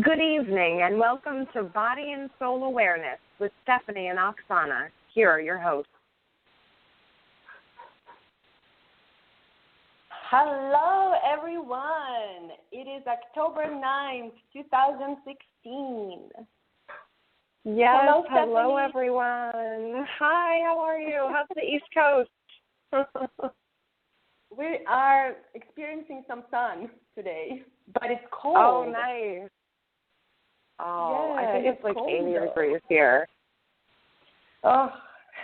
Good evening and welcome to Body and Soul Awareness with Stephanie and Oxana. Here are your hosts. Hello, everyone. It is October 9th, 2016. Yes, hello Stephanie. Everyone. Hi, how are you? How's the East Coast? We are experiencing some sun today, but it's cold. Oh, nice. Oh, yeah, I think it's like cold, 80 though. degrees here. Oh,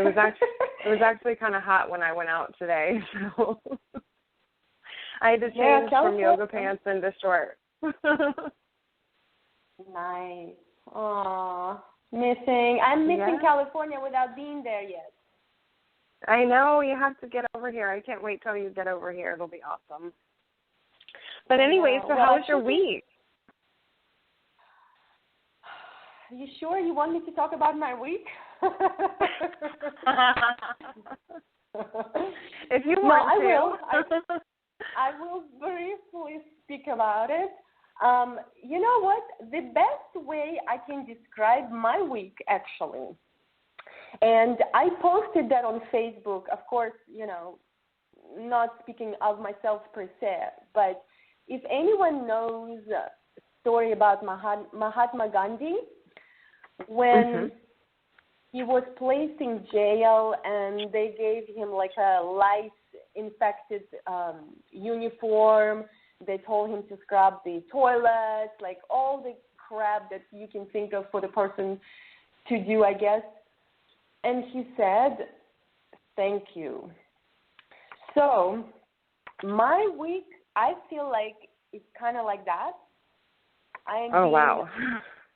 It was actually kind of hot when I went out today, so I had to change from yoga pants into shorts. Nice. Aw, I'm missing California without being there yet. I know, you have to get over here. I can't wait till you get over here. It'll be awesome. But anyway, so how was your week? Are you sure you want me to talk about my week? If you want to. I will briefly speak about it. You know what? The best way I can describe my week, actually, and I posted that on Facebook, of course, not speaking of myself per se, but if anyone knows a story about Mahatma Gandhi, when he was placed in jail and they gave him like a lice-infected uniform. They told him to scrub the toilets, like all the crap that you can think of for the person to do, I guess. And he said, thank you. So my week, I feel like it's kind of like that. Wow.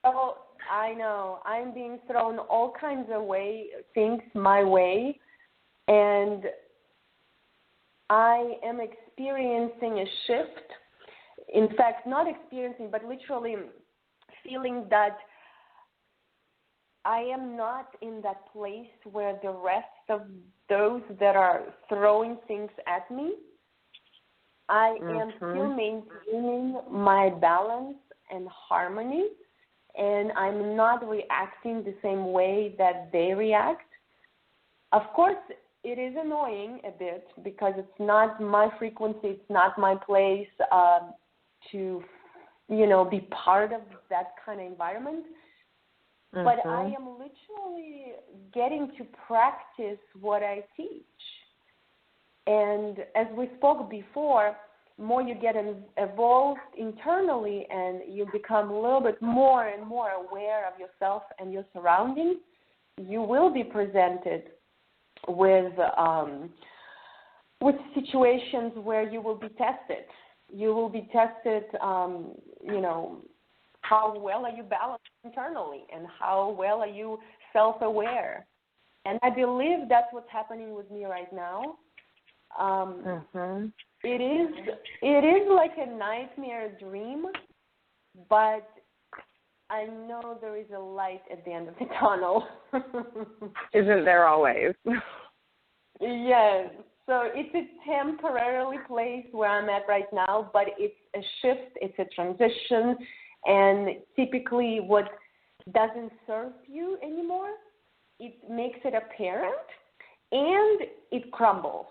Oh, I know. I'm being thrown all kinds of things my way, and I am experiencing a shift. In fact, not experiencing, but literally feeling that I am not in that place where the rest of those that are throwing things at me, I am still maintaining my balance and harmony, and I'm not reacting the same way that they react. Of course, it is annoying a bit because it's not my frequency, it's not my place to, be part of that kind of environment. But I am literally getting to practice what I teach. And as we spoke before, more you get evolved internally and you become a little bit more and more aware of yourself and your surroundings, you will be presented with situations where you will be tested. You will be tested, how well are you balanced internally and how well are you self-aware. And I believe that's what's happening with me right now. It is like a nightmare dream, but I know there is a light at the end of the tunnel. Isn't there always? Yes. So it's a temporarily place where I'm at right now, but it's a shift, it's a transition, and typically what doesn't serve you anymore, it makes it apparent, and it crumbles.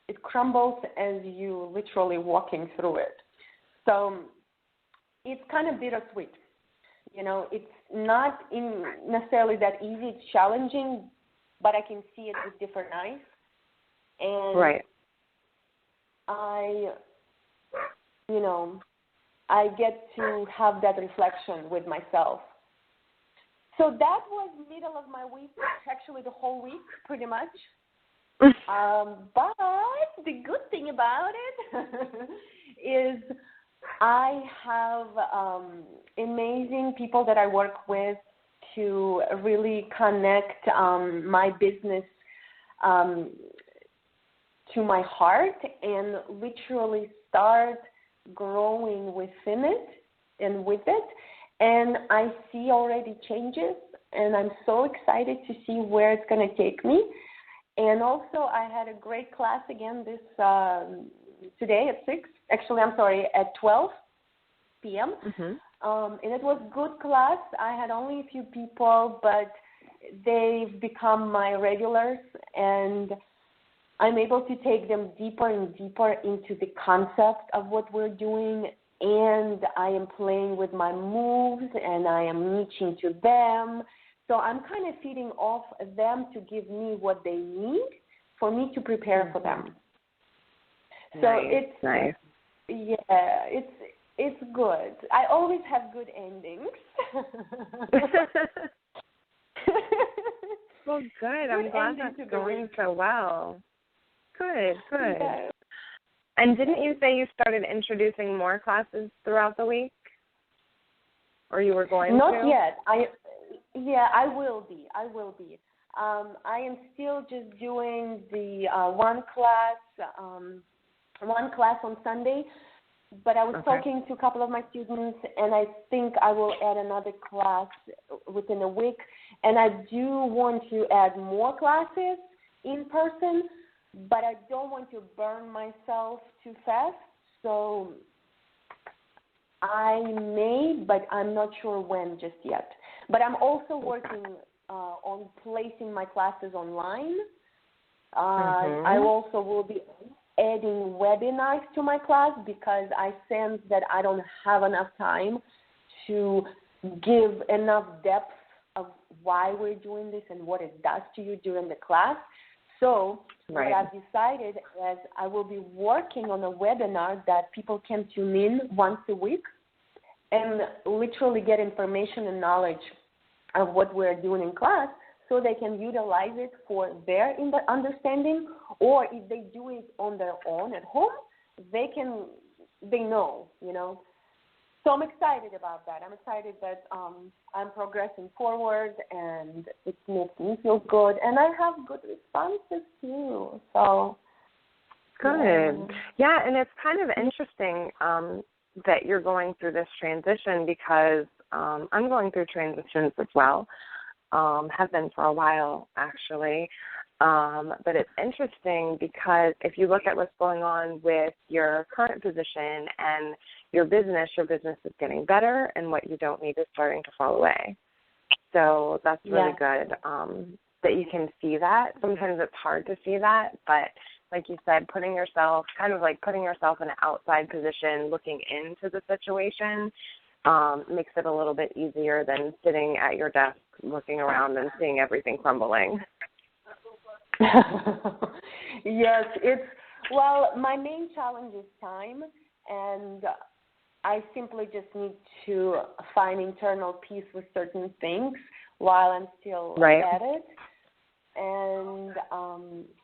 It crumbles as you literally walking through it. So it's kind of bittersweet. It's not necessarily that easy. It's challenging, but I can see it with different eyes. And I get to have that reflection with myself. So that was middle of my week, actually the whole week, pretty much. But the good thing about it is I have amazing people that I work with to really connect my business to my heart and literally start growing within it and with it. And I see already changes, and I'm so excited to see where it's going to take me. And also, I had a great class again today at 12 p.m. And it was good class. I had only a few people, but they've become my regulars, and I'm able to take them deeper and deeper into the concept of what we're doing, and I am playing with my moves, and I am reaching to them. So I'm kind of feeding off them to give me what they need for me to prepare for them. So it's nice. Yeah, it's good. I always have good endings. Well, good. I'm glad that's going so well. Good. Yes. And didn't you say you started introducing more classes throughout the week? Or you were going to? Not yet. I will be. I am still just doing the one class on Sunday, but I was talking to a couple of my students, and I think I will add another class within a week. And I do want to add more classes in person, but I don't want to burn myself too fast. So I may, but I'm not sure when just yet. But I'm also working on placing my classes online. I also will be adding webinars to my class because I sense that I don't have enough time to give enough depth of why we're doing this and what it does to you during the class. So what I've decided is I will be working on a webinar that people can tune in once a week and literally get information and knowledge of what we're doing in class so they can utilize it for their understanding, or if they do it on their own at home, they know. So I'm excited about that. I'm excited that I'm progressing forward, and it makes me feel good, and I have good responses too. So good. Yeah, and it's kind of interesting that you're going through this transition because I'm going through transitions as well. Have been for a while, actually. But it's interesting because if you look at what's going on with your current position and your business is getting better, and what you don't need is starting to fall away. So that's really good that you can see that. Sometimes it's hard to see that, but like you said, putting yourself in an outside position, looking into the situation, makes it a little bit easier than sitting at your desk looking around and seeing everything crumbling. Yes, my main challenge is time, and I simply just need to find internal peace with certain things while I'm still at it. And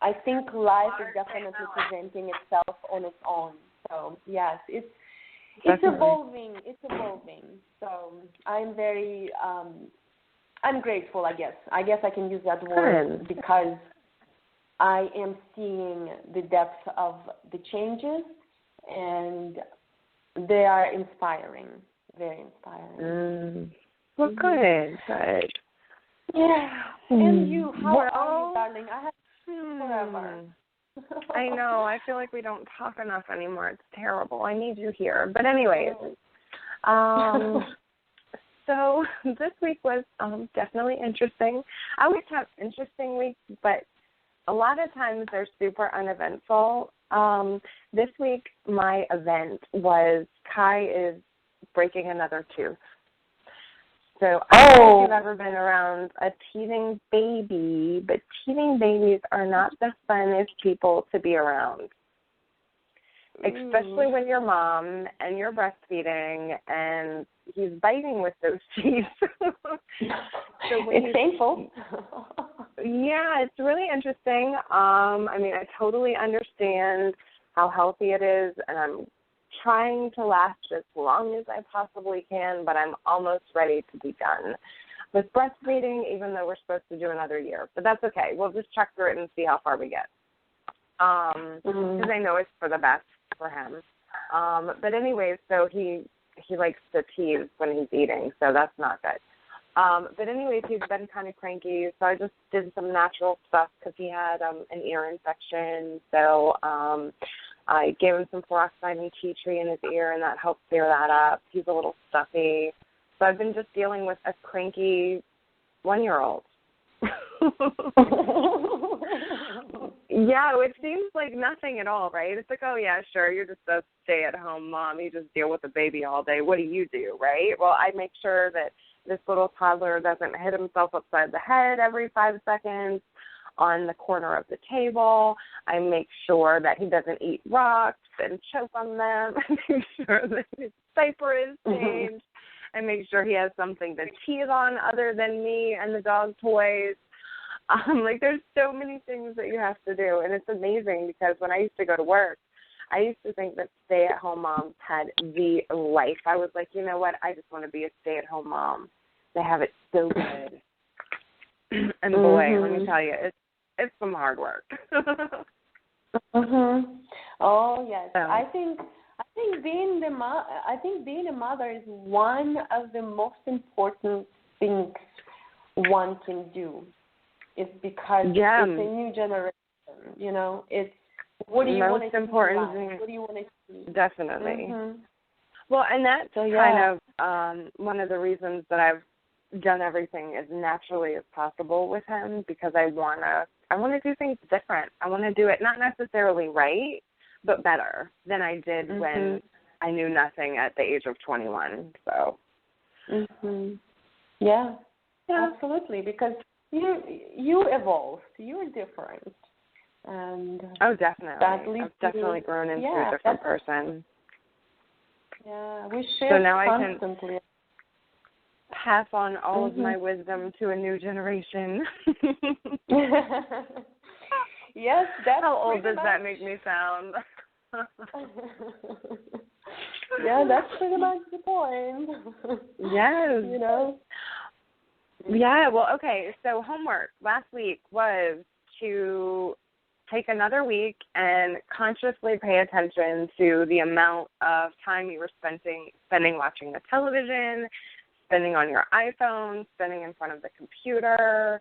I think life is definitely presenting itself on its own. So, yes, it's evolving. It's evolving. So I'm very, I'm grateful, I guess. I guess I can use that word because I am seeing the depth of the changes, and they are inspiring, very inspiring. Well, good. Yeah. And you, how are you, darling? I have seen forever. I know. I feel like we don't talk enough anymore. It's terrible. I need you here. But anyways, so this week was definitely interesting. I always have interesting weeks, but a lot of times they're super uneventful. This week my event was Kai is breaking another tooth. So I don't know if you've ever been around a teething baby, but teething babies are not the funnest people to be around, especially when you're mom and you're breastfeeding and he's biting with those teeth. It's painful. Yeah, it's really interesting. I mean, I totally understand how healthy it is, and I'm trying to last as long as I possibly can, but I'm almost ready to be done with breastfeeding, even though we're supposed to do another year. But that's okay. We'll just check through it and see how far we get, because I know it's for the best for him. But anyway, so he likes to tease when he's eating, so that's not good. But anyways, he's been kind of cranky, so I just did some natural stuff because he had an ear infection. So I gave him some peroxide and tea tree in his ear, and that helped clear that up. He's a little stuffy. So I've been just dealing with a cranky 1-year-old. Yeah, which seems like nothing at all, right? It's like, oh, yeah, sure, you're just a stay-at-home mom. You just deal with the baby all day. What do, right? Well, I make sure that this little toddler doesn't hit himself upside the head every 5 seconds on the corner of the table. I make sure that he doesn't eat rocks and choke on them. I make sure that his diaper is changed. I make sure he has something to tease on other than me and the dog toys. Like, there's so many things that you have to do, and it's amazing because when I used to go to work, I used to think that stay-at-home moms had the life. I was like, you know what, I just want to be a stay-at-home mom. They have it so good. And boy, let me tell you, it's some hard work. Oh, yes. I think being a mother is one of the most important things one can do. It's because it's a new generation, you know. It's what do you want to see? What do you want to see? Definitely. Well, and that's kind of one of the reasons that I've done everything as naturally as possible with him, because I want to do things different. I want to do it not necessarily right, but better than I did when I knew nothing at the age of 21. So. Yeah, absolutely, because you evolved. You're different. And definitely. I've definitely grown into a different person. Yeah, we share so now constantly. I can pass on all of my wisdom to a new generation. Yes, that's how old does that make me sound? Yeah, that's pretty much the point. Yes. You know? Yeah, well, okay, so homework last week was to take another week and consciously pay attention to the amount of time you were spending watching the television, spending on your iPhone, spending in front of the computer,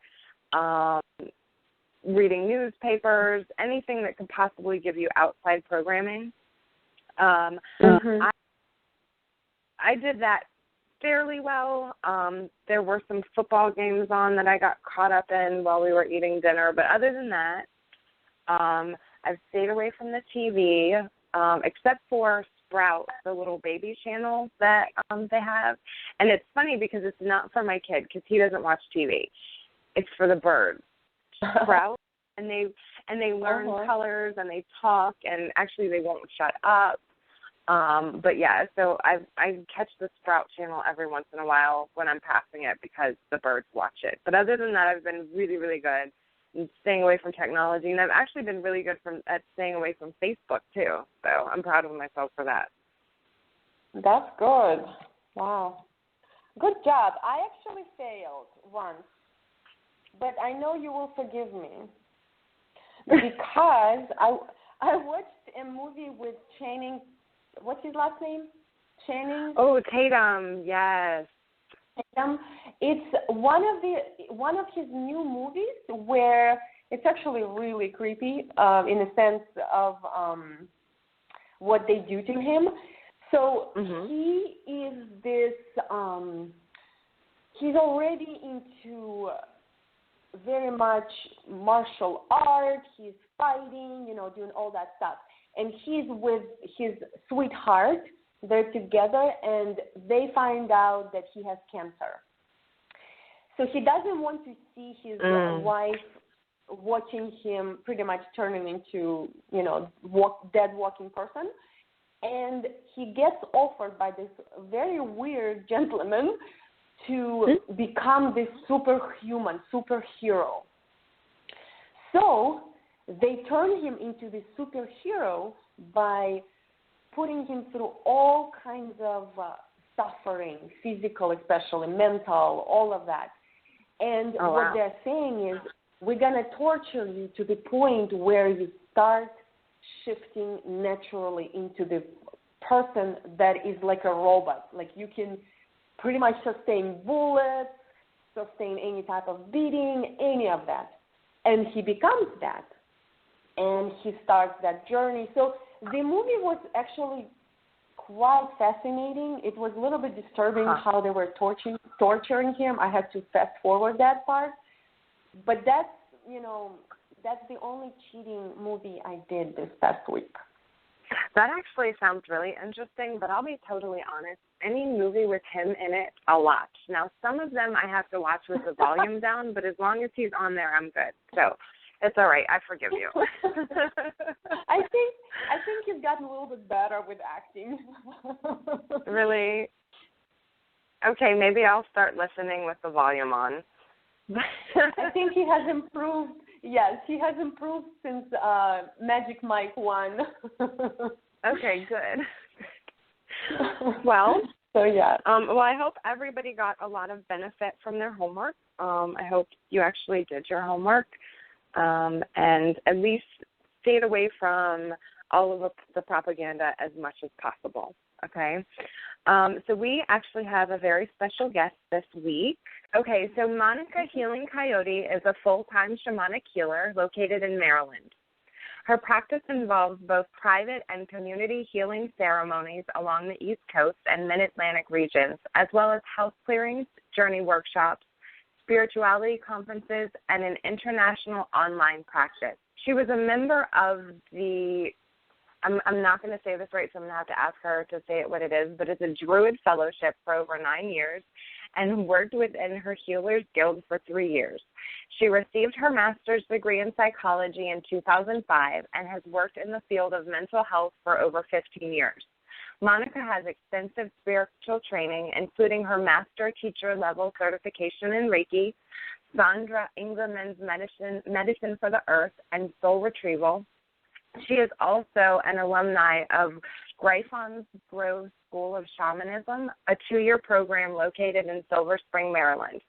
reading newspapers, anything that could possibly give you outside programming. I did that fairly well. There were some football games on that I got caught up in while we were eating dinner, but other than that, I've stayed away from the TV, except for Sprout, the little baby channel that they have. And it's funny because it's not for my kid because he doesn't watch TV. It's for the birds. Sprout, and they learn colors and they talk, and actually they won't shut up. But yeah, so I catch the Sprout channel every once in a while when I'm passing it because the birds watch it. But other than that, I've been really, really good at staying away from technology, and I've actually been really good at staying away from Facebook too. So I'm proud of myself for that. That's good. Wow. Good job. I actually failed once, but I know you will forgive me because I watched a movie with Channing. What's his last name? Channing? Oh, Tatum, yes. Tatum. It's one of his new movies where it's actually really creepy in the sense of what they do to him. So he is this, he's already into very much martial art. He's fighting, doing all that stuff. And he's with his sweetheart. They're together, and they find out that he has cancer. So he doesn't want to see his wife watching him pretty much turning into, dead walking person. And he gets offered by this very weird gentleman to become this superhero. So they turn him into this superhero by putting him through all kinds of suffering, physical especially, mental, all of that. And what they're saying is, we're going to torture you to the point where you start shifting naturally into the person that is like a robot. Like you can pretty much sustain bullets, sustain any type of beating, any of that. And he becomes that. And he starts that journey. So The movie was actually quite fascinating. It was a little bit disturbing how they were torturing him. I had to fast forward that part. But that's the only cheating movie I did this past week. That actually sounds really interesting, but I'll be totally honest. Any movie with him in it, I'll watch. Now, some of them I have to watch with the volume down, but as long as he's on there, I'm good. So it's all right. I forgive you. I think you've gotten a little bit better with acting. Really? Okay, maybe I'll start listening with the volume on. I think he has improved. Yes, he has improved since Magic Mike won. Okay, good. Well, so yeah. Well, I hope everybody got a lot of benefit from their homework. I hope you actually did your homework, and at least stayed away from all of the propaganda as much as possible. Okay. So we actually have a very special guest this week. Okay, so Monika Healing Coyote is a full-time shamanic healer located in Maryland. Her practice involves both private and community healing ceremonies along the East Coast and Mid-Atlantic regions, as well as house clearings, journey workshops, spirituality conferences, and an international online practice. She was a member of the I'm not going to say this right, so I'm going to have to ask her to say it what it is, but it's a Druid Fellowship for over 9 years and worked within her Healers Guild for 3 years. She received her master's degree in psychology in 2005 and has worked in the field of mental health for over 15 years. Monika has extensive spiritual training, including her master teacher level certification in Reiki, Sandra Ingerman's Medicine for the Earth, and Soul Retrieval. She is also an alumni of Griffin's Grove School of Shamanism, a 2-year program located in Silver Spring, Maryland.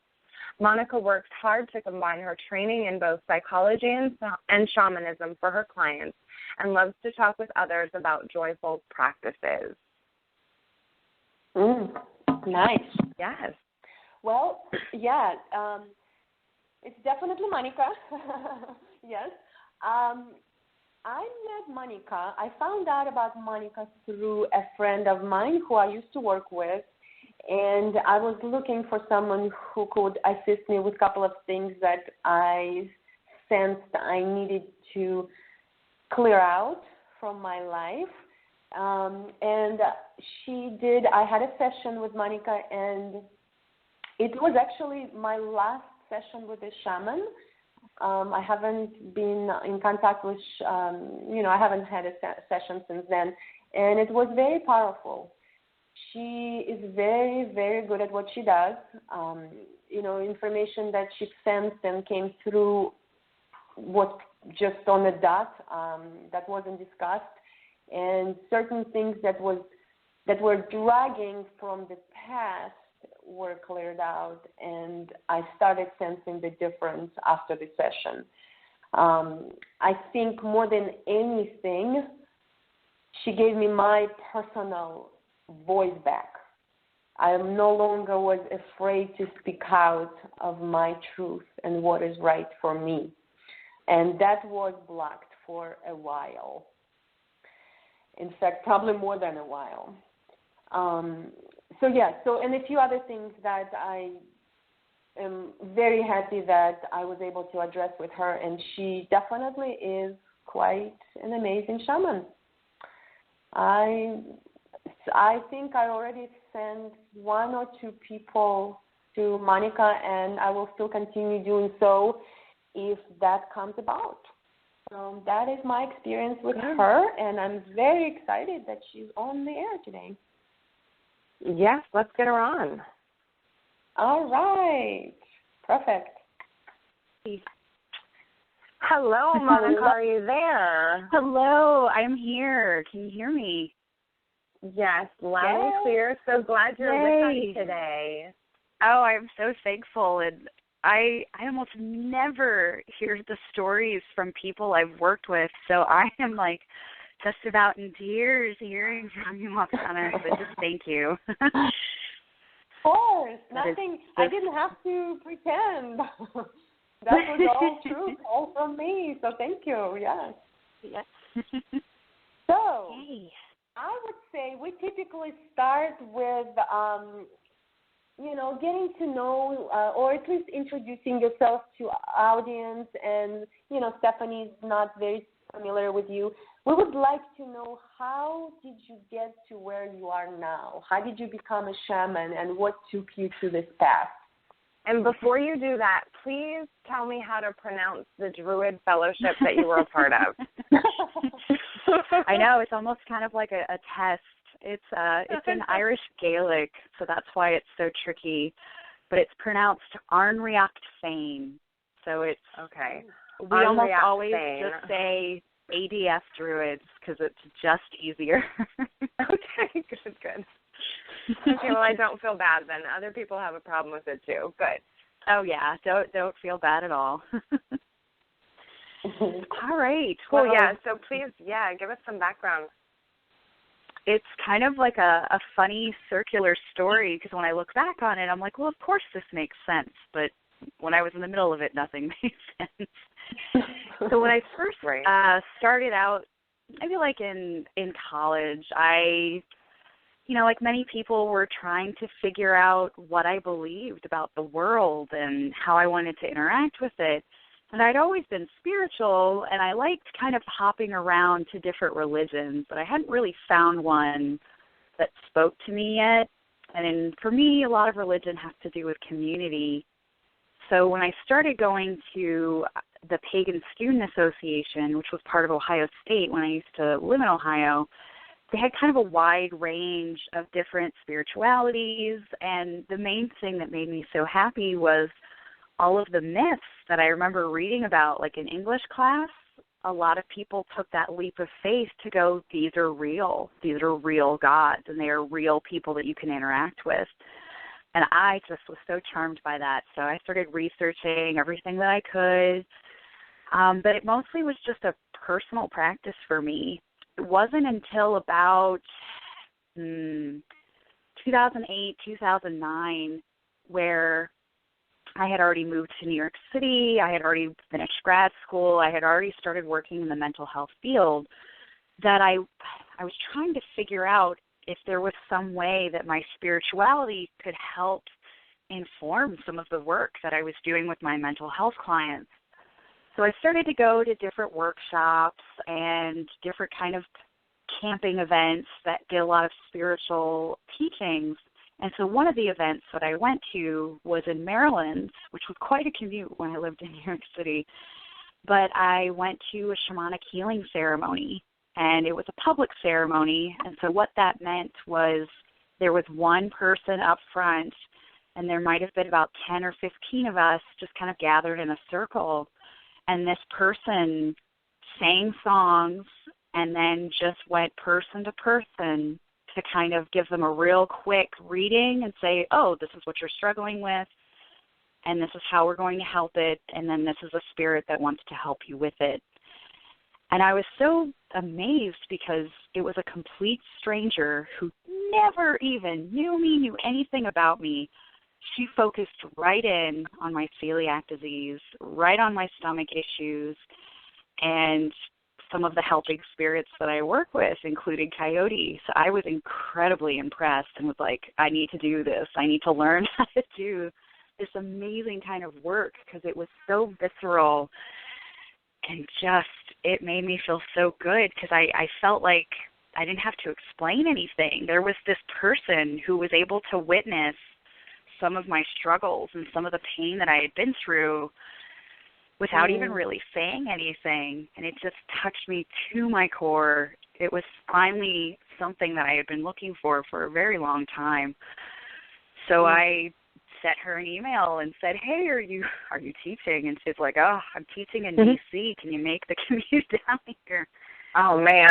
Monika works hard to combine her training in both psychology and shamanism for her clients and loves to talk with others about joyful practices. Nice. Yes. Well, yeah, it's definitely Monika. Yes. I met Monika. I found out about Monika through a friend of mine who I used to work with, and I was looking for someone who could assist me with a couple of things that I sensed I needed to clear out from my life. And she did. I had a session with Monika, and it was actually my last session with a shaman. I haven't been in contact with, I haven't had a session since then, and it was very powerful. She is very, very good at what she does. Information that she sensed and came through was just on the dot, that wasn't discussed, and certain things that were dragging from the past were cleared out, and I started sensing the difference after the session. I think more than anything, she gave me my personal voice back. I no longer was afraid to speak out of my truth and what is right for me. And that was blocked for a while. In fact, probably more than a while. And a few other things that I am very happy that I was able to address with her, and she definitely is quite an amazing shaman. I think I already sent 1 or 2 people to Monika, and I will still continue doing so if that comes about. So that is my experience with her, and I'm very excited that she's on the air today. Yes, let's get her on. All right. Perfect. Hello, Monika. Are you there? Hello, I'm here. Can you hear me? Yes, loud and clear. So glad you're with us today. Oh, I'm so thankful. And I almost never hear the stories from people I've worked with. So I am just about in tears hearing from you, Oksana. So just thank you. Of course. Nothing. I didn't have to pretend. That was all truth, all from me. So thank you. Yes. Yes. So, Hey. I would say we typically start with, getting to know or at least introducing yourself to audience. And, Stephanie's not very familiar with you. We would like to know, how did you get to where you are now? How did you become a shaman, and what took you to this path? And before you do that, please tell me how to pronounce the Druid Fellowship that you were a part of. I know, it's almost kind of like a test. It's in Irish Gaelic, so that's why it's so tricky. But it's pronounced Arnriacht Féin. So it's okay. We almost always just say ADF Druids because it's just easier. Okay, good. Okay, well, I don't feel bad then. Other people have a problem with it too. Good. Oh yeah, don't feel bad at all. All right. Cool. Yeah. So please, give us some background. It's kind of like a funny circular story, because when I look back on it, I'm like, well, of course this makes sense. But when I was in the middle of it, nothing made sense. So when I first started out, maybe like in college, I, like many people, were trying to figure out what I believed about the world and how I wanted to interact with it. And I'd always been spiritual, and I liked kind of hopping around to different religions, but I hadn't really found one that spoke to me yet. And for me, a lot of religion has to do with community. So when I started going to the Pagan Student Association, which was part of Ohio State when I used to live in Ohio, they had kind of a wide range of different spiritualities, and the main thing that made me so happy was all of the myths that I remember reading about, like in English class. A lot of people took that leap of faith to go, these are real gods, and they are real people that you can interact with. And I just was so charmed by that. So I started researching everything that I could. But it mostly was just a personal practice for me. It wasn't until about 2008, 2009, where I had already moved to New York City. I had already finished grad school. I had already started working in the mental health field, that I was trying to figure out if there was some way that my spirituality could help inform some of the work that I was doing with my mental health clients. So I started to go to different workshops and different kind of camping events that did a lot of spiritual teachings. And so one of the events that I went to was in Maryland, which was quite a commute when I lived in New York City. But I went to a shamanic healing ceremony, and it was a public ceremony. And so what that meant was there was one person up front, and there might have been about 10 or 15 of us just kind of gathered in a circle. And this person sang songs and then just went person to person to kind of give them a real quick reading and say, oh, this is what you're struggling with, and this is how we're going to help it, and then this is a spirit that wants to help you with it. And I was so amazed because it was a complete stranger who never even knew anything about me. She focused right in on my celiac disease, right on my stomach issues, and some of the helping spirits that I work with, including Coyote. So I was incredibly impressed and was like, I need to do this. I need to learn how to do this amazing kind of work, because it was so visceral, and just it made me feel so good, because I felt like I didn't have to explain anything. There was this person who was able to witness some of my struggles and some of the pain that I had been through without even really saying anything, and it just touched me to my core. It was finally something that I had been looking for a very long time. So I sent her an email and said, hey, are you teaching? And she's like, oh, I'm teaching in D.C. Can you make the commute down here? Oh, man.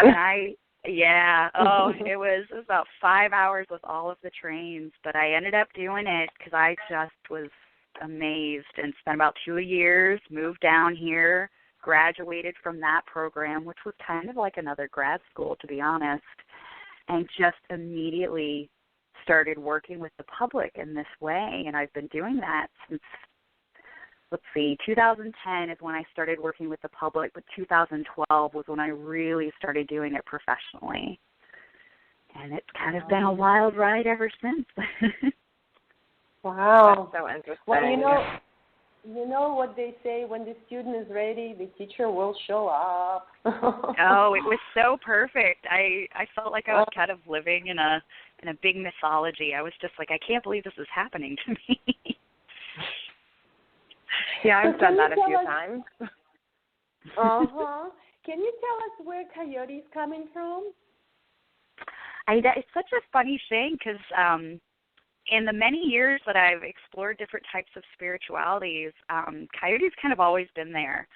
And it was about 5 hours with all of the trains, but I ended up doing it because I just was amazed, and spent about 2 years, moved down here, graduated from that program, which was kind of like another grad school, to be honest, and just immediately started working with the public in this way. And I've been doing that since let's see, 2010 is when I started working with the public, but 2012 was when I really started doing it professionally. And it's kind of been a wild ride ever since. Wow. That's so interesting. Well, you know what they say, when the student is ready, the teacher will show up. Oh, it was so perfect. I felt like I was kind of living in a big mythology. I was just like, I can't believe this is happening to me. Yeah, I've done that a few times. Uh-huh. Can you tell us where Coyote is coming from? It's such a funny thing because in the many years that I've explored different types of spiritualities, Coyote's kind of always been there.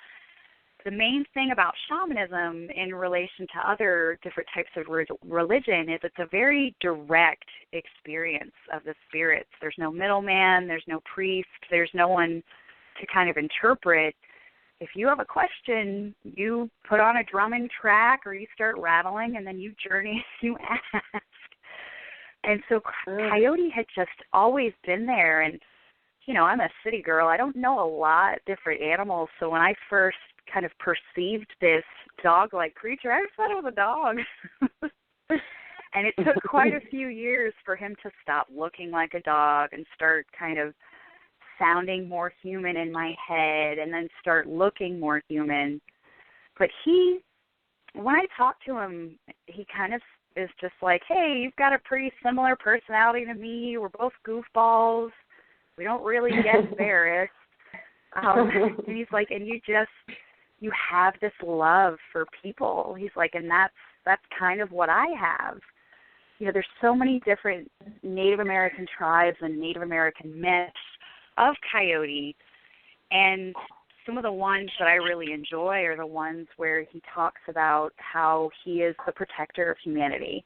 The main thing about shamanism in relation to other different types of religion is it's a very direct experience of the spirits. There's no middleman, there's no priest, there's no one to kind of interpret. If you have a question, you put on a drumming track or you start rattling and then you journey as you ask. And so Coyote had just always been there. And, you know, I'm a city girl. I don't know a lot of different animals. So when I first kind of perceived this dog-like creature, I just thought it was a dog. And it took quite a few years for him to stop looking like a dog and start kind of sounding more human in my head and then start looking more human. But when I talk to him, he kind of is just like, hey, you've got a pretty similar personality to me. We're both goofballs. We don't really get embarrassed. And he's like, and you have this love for people. He's like, and that's kind of what I have. You know, there's so many different Native American tribes and Native American myths of Coyote, and some of the ones that I really enjoy are the ones where he talks about how he is the protector of humanity.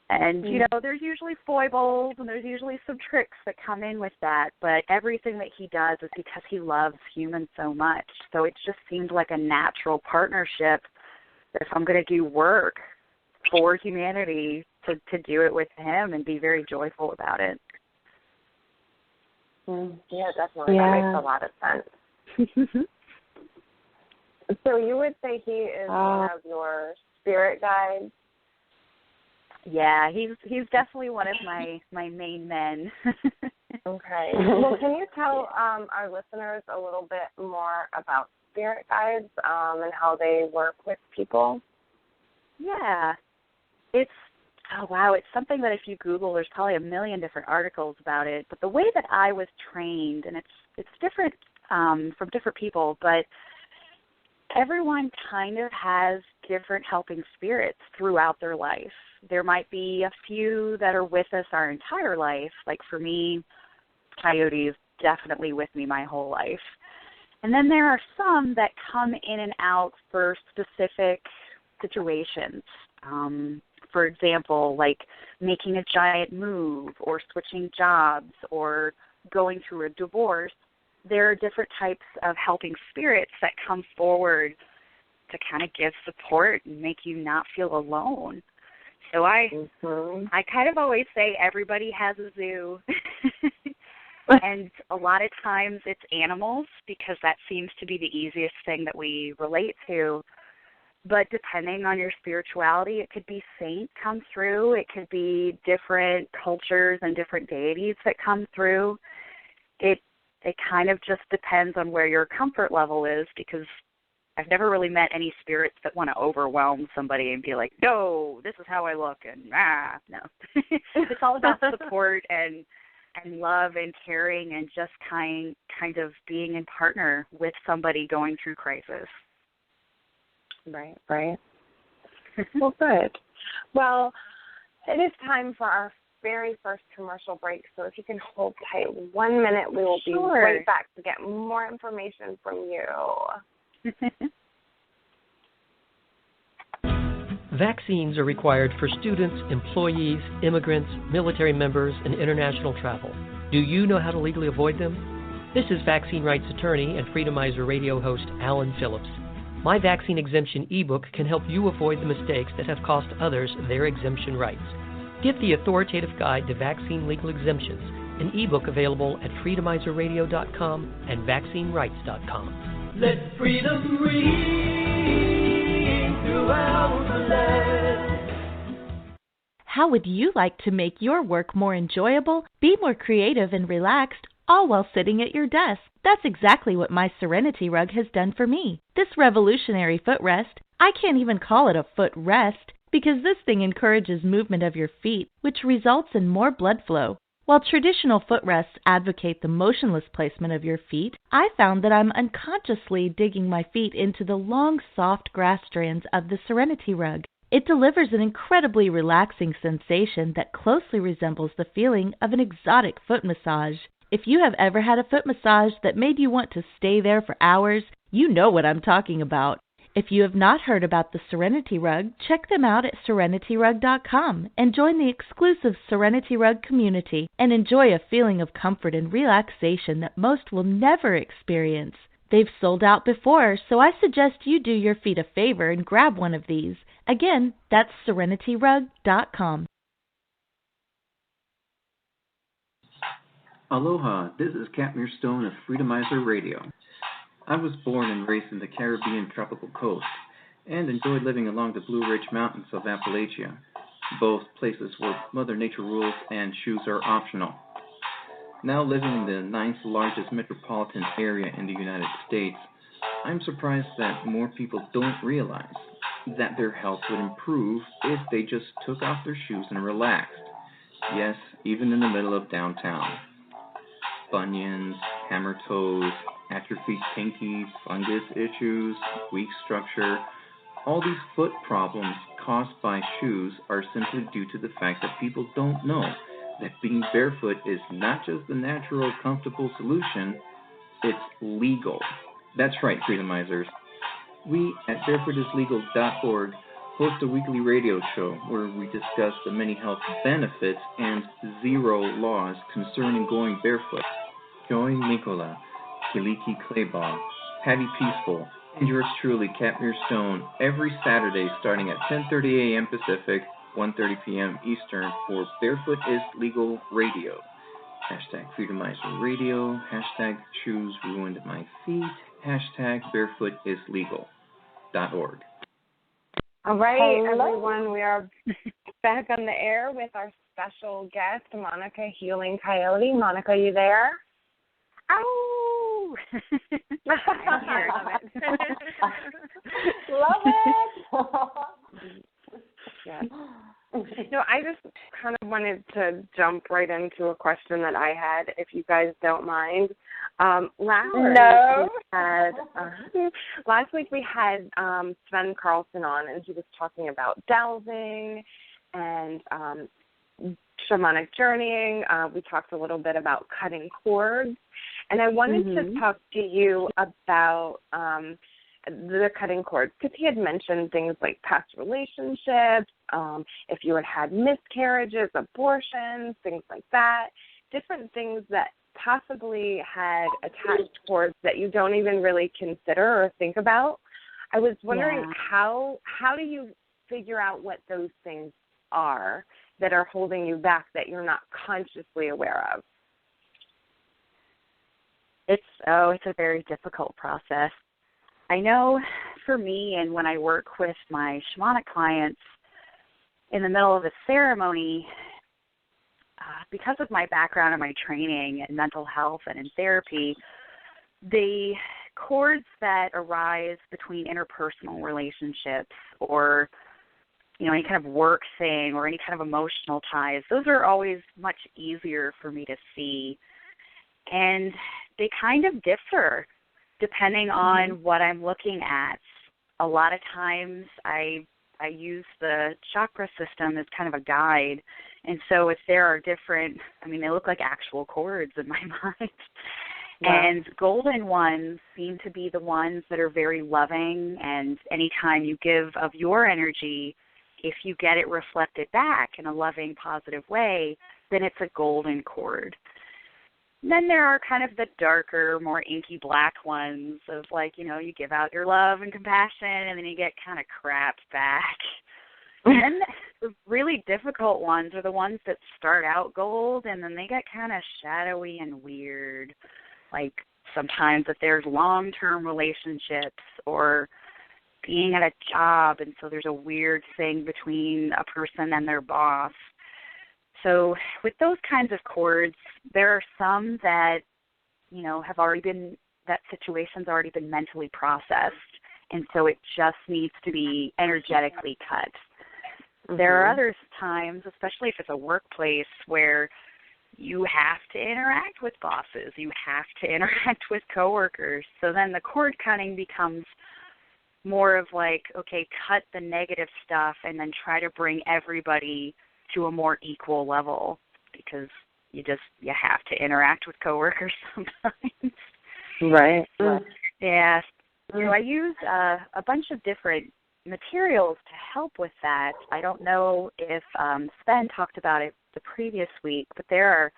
And, you know, there's usually foibles and there's usually some tricks that come in with that, but everything that he does is because he loves humans so much. So it just seemed like a natural partnership if I'm going to do work for humanity to do it with him and be very joyful about it. Yeah, definitely. That makes a lot of sense. So you would say he is one of your spirit guides? Yeah, he's definitely one of my main men. Okay. Well, can you tell our listeners a little bit more about spirit guides and how they work with people? Yeah. It's something that if you Google, there's probably a million different articles about it. But the way that I was trained, and it's different from different people, but everyone kind of has different helping spirits throughout their life. There might be a few that are with us our entire life. Like for me, Coyote is definitely with me my whole life. And then there are some that come in and out for specific situations. For example, like making a giant move or switching jobs or going through a divorce. There are different types of helping spirits that come forward to kind of give support and make you not feel alone. So I kind of always say everybody has a zoo. And a lot of times it's animals because that seems to be the easiest thing that we relate to. But depending on your spirituality, it could be saint come through. It could be different cultures and different deities that come through. It kind of just depends on where your comfort level is, because I've never really met any spirits that want to overwhelm somebody and be like, no, this is how I look, and no. It's all about support and love and caring and just kind of being in partner with somebody going through crisis. Right. Well, good. Well, it is time for our very first commercial break, so if you can hold tight 1 minute, we will be right back to get more information from you. Vaccines are required for students, employees, immigrants, military members, and international travel. Do you know how to legally avoid them? This is vaccine rights attorney and Freedomizer radio host Alan Phillips. My Vaccine Exemption ebook can help you avoid the mistakes that have cost others their exemption rights. Get the authoritative guide to vaccine legal exemptions an ebook available at freedomizerradio.com and vaccinerights.com. Let freedom ring throughout the land. How would you like to make your work more enjoyable, be more creative and relaxed, all while sitting at your desk? That's exactly what my Serenity Rug has done for me. This revolutionary footrest, I can't even call it a footrest, because this thing encourages movement of your feet, which results in more blood flow. While traditional footrests advocate the motionless placement of your feet, I found that I'm unconsciously digging my feet into the long, soft grass strands of the Serenity Rug. It delivers an incredibly relaxing sensation that closely resembles the feeling of an exotic foot massage. If you have ever had a foot massage that made you want to stay there for hours, you know what I'm talking about. If you have not heard about the Serenity Rug, check them out at serenityrug.com and join the exclusive Serenity Rug community and enjoy a feeling of comfort and relaxation that most will never experience. They've sold out before, so I suggest you do your feet a favor and grab one of these. Again, that's serenityrug.com. Aloha, this is Katmere Stone of Freedomizer Radio. I was born and raised in the Caribbean tropical coast and enjoyed living along the Blue Ridge Mountains of Appalachia, both places where Mother Nature rules and shoes are optional. Now living in the 9th largest metropolitan area in the United States, I'm surprised that more people don't realize that their health would improve if they just took off their shoes and relaxed. Yes, even in the middle of downtown. Bunions, hammer toes, atrophied pinkies, fungus issues, weak structure. All these foot problems caused by shoes are simply due to the fact that people don't know that being barefoot is not just the natural, comfortable solution, it's legal. That's right, Freedomizers. We at barefootislegal.org host a weekly radio show where we discuss the many health benefits and 0 laws concerning going barefoot. Join Nicola, Kiliki Claybaugh, Patty Peaceful, and yours truly, Katmere Stone, every Saturday starting at 10:30 a.m. Pacific, 1:30 p.m. Eastern for Barefoot is Legal Radio. Hashtag Freedomizer Radio, hashtag Shoes Ruined My Feet, hashtag barefootislegal.org. All right, Hello. everyone, we are back on the air with our special guest, Monika Healing Coyote. Monika, you there? Ow! I'm here. Love it. Yes. No, I just kind of wanted to jump right into a question that I had, if you guys don't mind. Last week we had Sven Carlson on, and he was talking about dowsing and shamanic journeying. We talked a little bit about cutting cords, and I wanted to talk to you about the cutting cords, because he had mentioned things like past relationships, if you had miscarriages, abortions, things like that, different things that possibly had attached cords that you don't even really consider or think about. I was wondering how do you figure out what those things are that are holding you back that you're not consciously aware of? It's a very difficult process. I know for me, and when I work with my shamanic clients in the middle of a ceremony, because of my background and my training in mental health and in therapy, the cords that arise between interpersonal relationships or any kind of work thing or any kind of emotional ties, those are always much easier for me to see. And they kind of differ depending on what I'm looking at. A lot of times I use the chakra system as kind of a guide. And so if there are different, they look like actual cords in my mind. Yeah. And golden ones seem to be the ones that are very loving, and anytime you give of your energy, if you get it reflected back in a loving, positive way, then it's a golden cord. And then there are kind of the darker, more inky black ones of you give out your love and compassion, and then you get kind of crap back. And then the really difficult ones are the ones that start out gold and then they get kind of shadowy and weird. Like sometimes if there's long-term relationships or being at a job, and so there's a weird thing between a person and their boss. So with those kinds of cords, there are some that, have already been, that situation's already been mentally processed, and so it just needs to be energetically cut. Mm-hmm. There are other times, especially if it's a workplace, where you have to interact with bosses, you have to interact with coworkers, so then the cord cutting becomes more of like, okay, cut the negative stuff and then try to bring everybody to a more equal level because you have to interact with coworkers sometimes. Right. Yeah. So I use a bunch of different materials to help with that. I don't know if Sven talked about it the previous week, but there are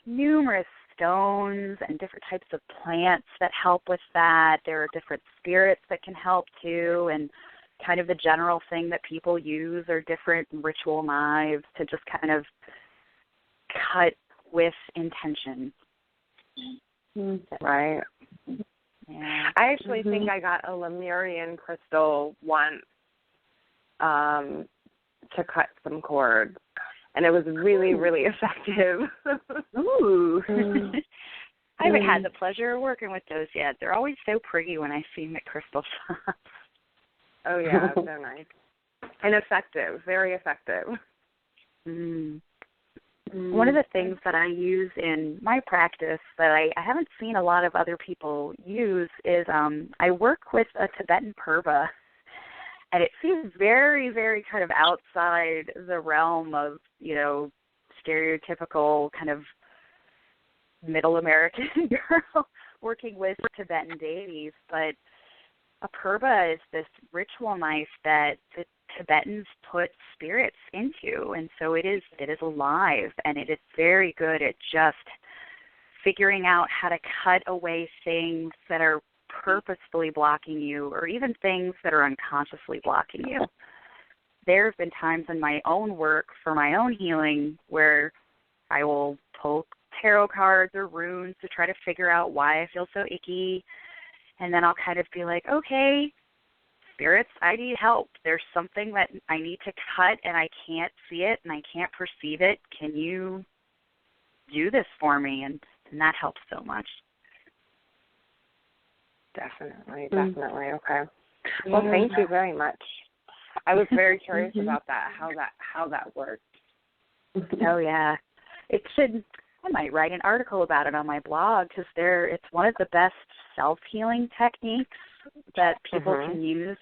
numerous stones and different types of plants that help with that. There are different spirits that can help too, and kind of the general thing that people use are different ritual knives to just kind of cut with intention. Right. Yeah. I actually think I got a Lemurian crystal once to cut some cords. And it was really, really effective. Ooh. I haven't had the pleasure of working with those yet. They're always so pretty when I see them at crystal shops. Oh, yeah, they're nice. And effective, very effective. One of the things that I use in my practice that I haven't seen a lot of other people use is I work with a Tibetan purva. And it seems very, very kind of outside the realm of, stereotypical kind of middle American girl working with Tibetan deities. But a purva is this ritual knife that the Tibetans put spirits into. And so it is alive, and it is very good at just figuring out how to cut away things that are purposefully blocking you, or even things that are unconsciously blocking you. There have been times in my own work for my own healing where I will pull tarot cards or runes to try to figure out why I feel so icky, and then I'll kind of be like, okay, spirits, I need help. There's something that I need to cut and I can't see it and I can't perceive it. Can you do this for me? And that helps so much. Definitely. Okay. Well, thank you very much. I was very curious about that, how that worked. Oh yeah, I might write an article about it on my blog because it's one of the best self-healing techniques that people can use.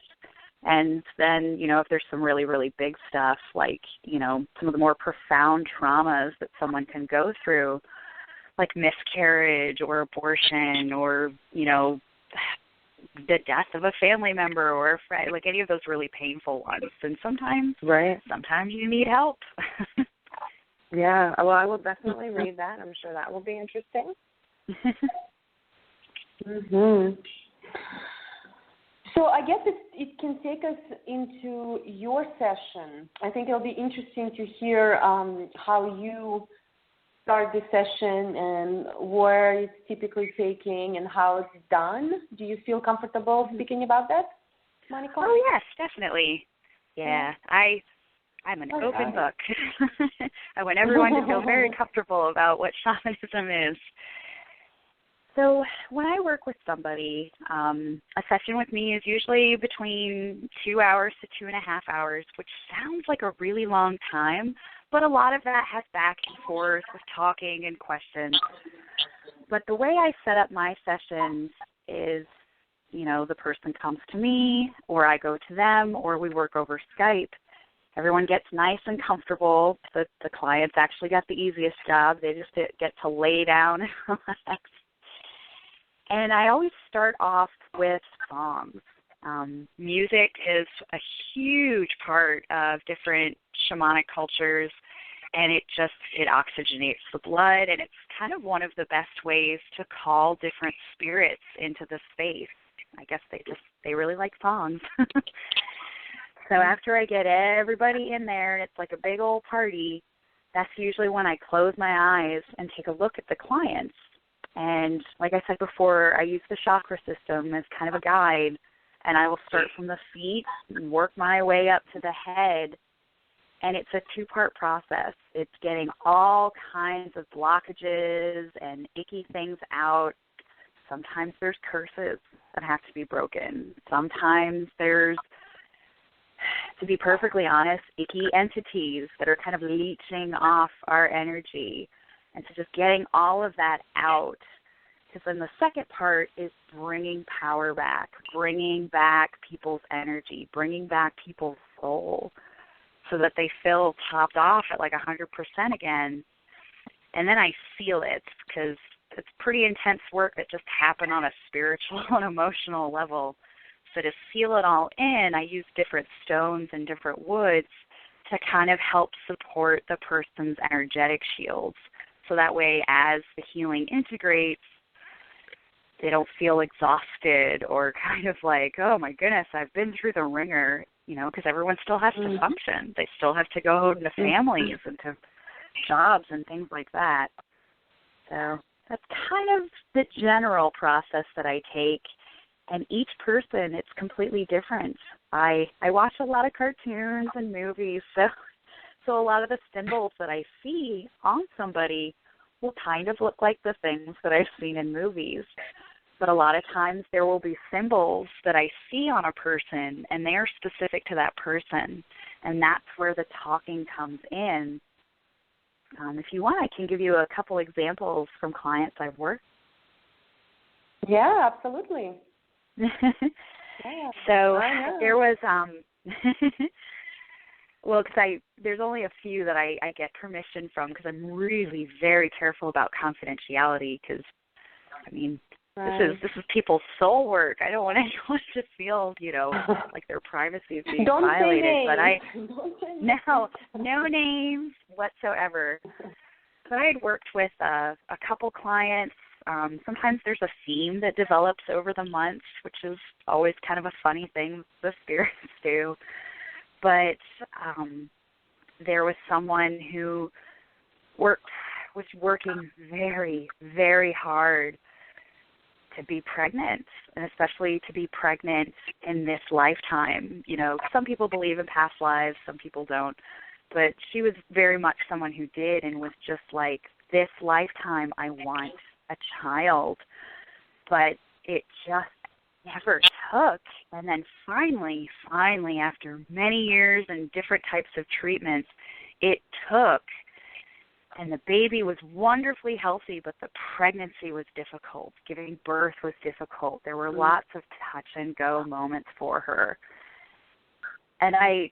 And then, if there's some really, really big stuff like, some of the more profound traumas that someone can go through, like miscarriage or abortion or, the death of a family member or a friend, like any of those really painful ones. And sometimes you need help. Yeah, well, I will definitely read that. I'm sure that will be interesting. So I guess it can take us into your session. I think it'll be interesting to hear how you start the session and where it's typically taking and how it's done. Do you feel comfortable speaking about that, Monika? Oh, yes, definitely. Yeah, I'm an open book. I want everyone to feel very comfortable about what shamanism is. So when I work with somebody, a session with me is usually between 2 hours to 2.5 hours, which sounds like a really long time, but a lot of that has back and forth with talking and questions. But the way I set up my sessions is, the person comes to me, or I go to them, or we work over Skype. Everyone gets nice and comfortable. The clients actually got the easiest job. They just get to lay down and relax. And I always start off with songs. Music is a huge part of different shamanic cultures, and it oxygenates the blood, and it's kind of one of the best ways to call different spirits into the space. I guess they really like songs. So after I get everybody in there and it's like a big old party, that's usually when I close my eyes and take a look at the clients. And like I said before, I use the chakra system as kind of a guide, and I will start from the feet and work my way up to the head. And it's a two-part process. It's getting all kinds of blockages and icky things out. Sometimes there's curses that have to be broken. Sometimes there's, to be perfectly honest, icky entities that are kind of leeching off our energy. And so just getting all of that out. Because then the second part is bringing power back, bringing back people's energy, bringing back people's soul so that they feel topped off at like 100% again. And then I seal it because it's pretty intense work that just happened on a spiritual and emotional level. So to seal it all in, I use different stones and different woods to kind of help support the person's energetic shields. So that way, as the healing integrates, they don't feel exhausted or kind of like, oh my goodness, I've been through the ringer, because everyone still has to function. They still have to go into families and to jobs and things like that. So that's kind of the general process that I take. And each person, it's completely different. I watch a lot of cartoons and movies, so a lot of the symbols that I see on somebody will kind of look like the things that I've seen in movies. But a lot of times there will be symbols that I see on a person, and they are specific to that person. And that's where the talking comes in. If you want, I can give you a couple examples from clients I've worked. Yeah, absolutely. So there was, well, because there's only a few that I get permission from because I'm really very careful about confidentiality because, this is people's soul work. I don't want anyone to feel, like their privacy is being violated. But no names whatsoever. But I had worked with a couple clients. Sometimes there's a theme that develops over the months, which is always kind of a funny thing the spirits do. But there was someone who was working very, very hard to be pregnant, and especially to be pregnant in this lifetime. Some people believe in past lives, some people don't. But she was very much someone who did and was just like, this lifetime I want a child. But it just never took. And then finally, after many years and different types of treatments, it took. And the baby was wonderfully healthy, but the pregnancy was difficult. Giving birth was difficult. There were lots of touch and go moments for her. And I've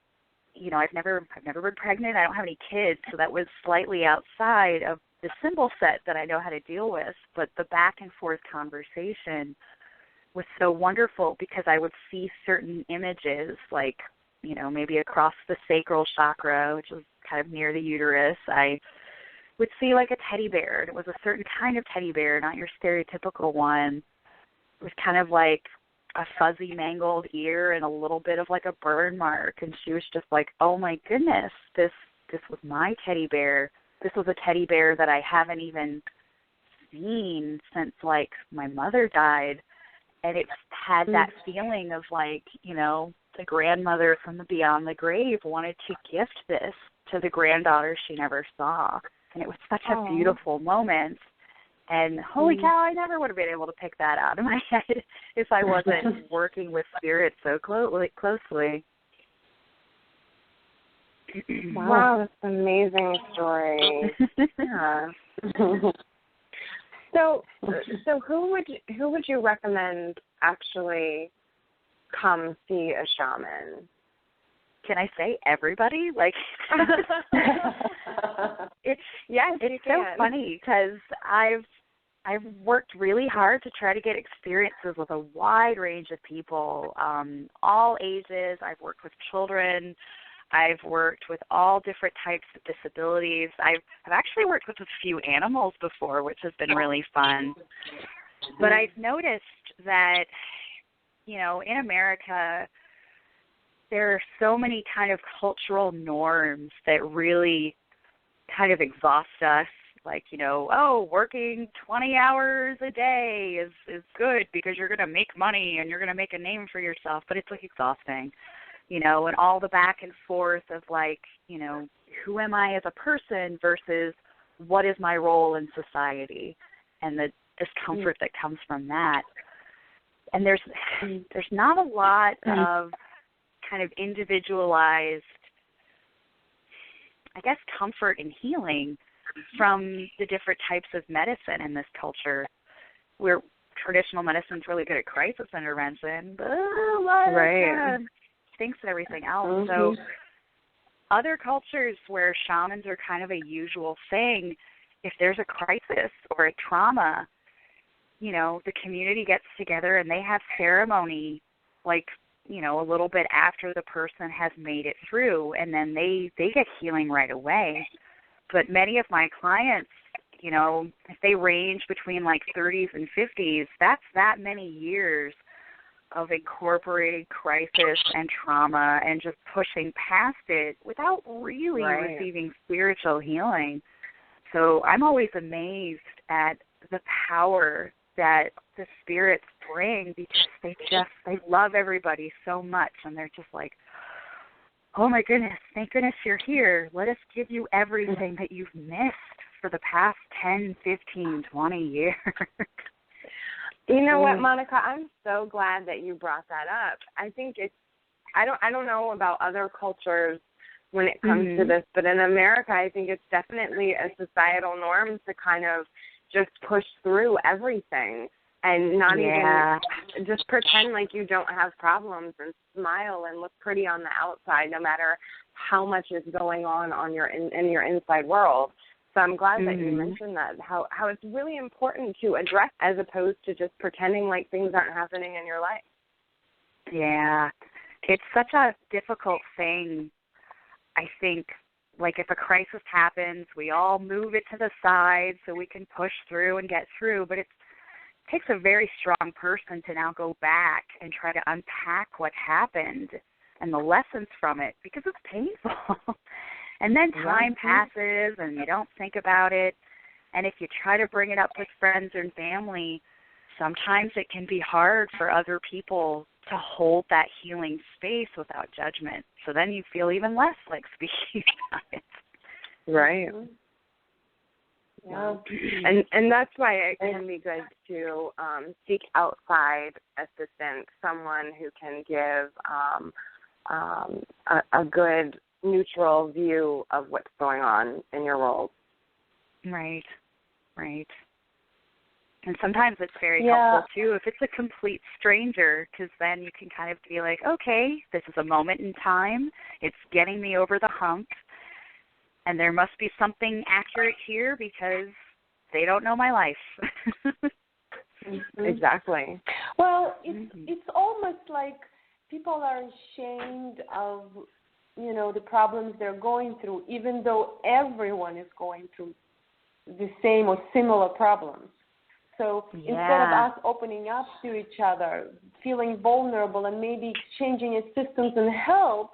never been pregnant. I don't have any kids, so that was slightly outside of the symbol set that I know how to deal with. But the back and forth conversation was so wonderful because I would see certain images, like, maybe across the sacral chakra, which is kind of near the uterus. I would see like a teddy bear. And it was a certain kind of teddy bear, not your stereotypical one. It was kind of like a fuzzy mangled ear and a little bit of like a burn mark. And she was just like, oh my goodness, this was my teddy bear. This was a teddy bear that I haven't even seen since like my mother died. And it had that feeling of like, the grandmother from the beyond the grave wanted to gift this to the granddaughter she never saw. And it was such a beautiful moment. And holy cow, I never would have been able to pick that out of my head if I wasn't working with spirits so closely. Wow, that's an amazing story. Yeah. So who would you recommend actually come see a shaman? Can I say everybody? Like, it's so funny because I've worked really hard to try to get experiences with a wide range of people, all ages. I've worked with children. I've worked with all different types of disabilities. I've actually worked with a few animals before, which has been really fun. But I've noticed that, in America, there are so many kind of cultural norms that really kind of exhaust us. Like, working 20 hours a day is good because you're going to make money and you're going to make a name for yourself. But it's, like, exhausting, and all the back and forth of, like, who am I as a person versus what is my role in society, and the discomfort that comes from that. And there's not a lot of kind of individualized, I guess, comfort and healing from the different types of medicine in this culture. Where traditional medicine's really good at crisis intervention, but right. thinks of everything else. So other cultures where shamans are kind of a usual thing, if there's a crisis or a trauma, the community gets together and they have ceremony, like, a little bit after the person has made it through, and then they get healing right away. But many of my clients, if they range between like 30s and 50s, that's that many years of incorporating crisis and trauma and just pushing past it without really receiving spiritual healing. So I'm always amazed at the power that the spirits bring, because they love everybody so much, and they're just like, oh my goodness, thank goodness you're here. Let us give you everything that you've missed for the past 10, 15, 20 years. You know what, Monika? I'm so glad that you brought that up. I think I don't know about other cultures when it comes to this, but in America, I think it's definitely a societal norm to kind of just push through everything and not even just pretend like you don't have problems and smile and look pretty on the outside, no matter how much is going on in your inside world. So I'm glad that you mentioned that, how it's really important to address as opposed to just pretending like things aren't happening in your life. Yeah, it's such a difficult thing. I think, like, if a crisis happens, we all move it to the side so we can push through and get through, but it takes a very strong person to now go back and try to unpack what happened and the lessons from it, because it's painful. And then time passes and you don't think about it. And if you try to bring it up with friends and family, sometimes it can be hard for other people to hold that healing space without judgment. So then you feel even less like speaking about it. Right. Yeah. And that's why it can be good to seek outside assistance, someone who can give a good neutral view of what's going on in your world. Right. And sometimes it's very helpful, too, if it's a complete stranger, because then you can kind of be like, okay, this is a moment in time. It's getting me over the hump, and there must be something accurate here because they don't know my life. Exactly. Well, it's almost like people are ashamed of, the problems they're going through, even though everyone is going through the same or similar problems. So instead of us opening up to each other, feeling vulnerable and maybe exchanging assistance and help,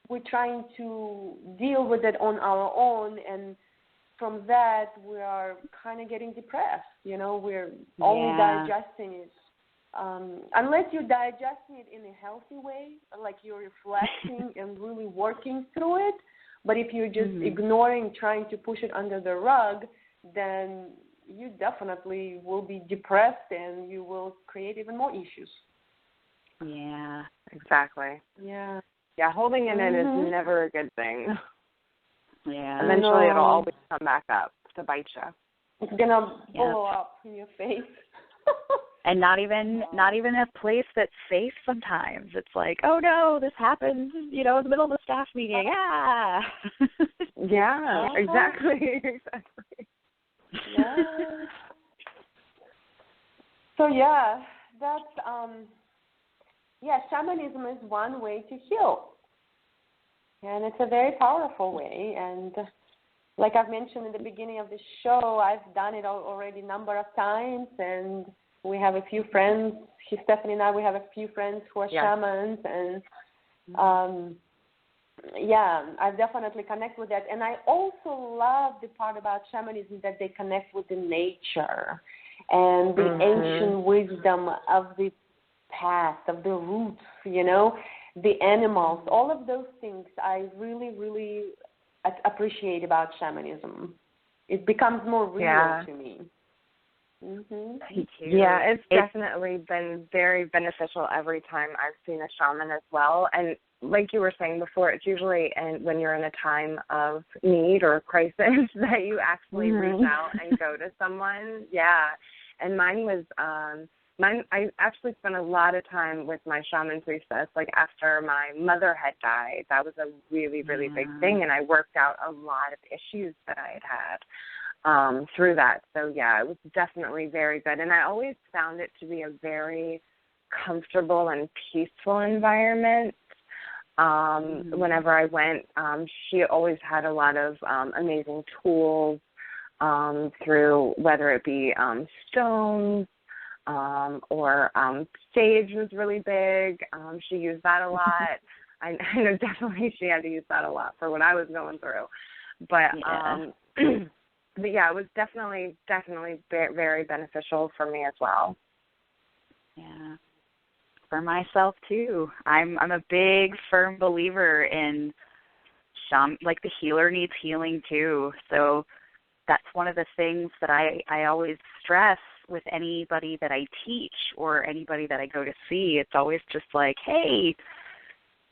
we're trying to deal with it on our own, and from that we are kind of getting depressed. We're only digesting it. Unless you're digesting it in a healthy way, like you're reflecting and really working through it. But if you're just ignoring, trying to push it under the rug, then you definitely will be depressed and you will create even more issues. Yeah, exactly. Yeah, holding it in is never a good thing. Yeah. Eventually it'll always come back up to bite you. It's going to blow up in your face. And not even a place that's safe sometimes. It's like, oh no, this happened, in the middle of the staff meeting. Yeah, exactly. Yeah. So that's shamanism is one way to heal. And it's a very powerful way. And like I've mentioned in the beginning of the show, I've done it already a number of times, and we have a few friends, Stephanie and I, we have a few friends who are shamans, and Yeah, I definitely connect with that. And I also love the part about shamanism that they connect with the nature and the ancient wisdom of the past, of the roots, the animals, all of those things I really, really appreciate about shamanism. It becomes more real to me. Yeah, it's definitely been very beneficial every time I've seen a shaman as well. And like you were saying before, it's usually when you're in a time of need or crisis that you actually reach out and go to someone. Yeah, and mine was I actually spent a lot of time with my shaman priestess. Like after my mother had died, that was a really, really big thing, and I worked out a lot of issues that I had through that. So yeah, it was definitely very good, and I always found it to be a very comfortable and peaceful environment. Whenever I went, she always had a lot of amazing tools through whether it be stones or sage was really big. She used that a lot. I know definitely she had to use that a lot for what I was going through. But but yeah, it was definitely very beneficial for me as well. Yeah. For myself too. I'm a big firm believer in like the healer needs healing too. So that's one of the things that I always stress with anybody that I teach or anybody that I go to see. It's always just like, hey,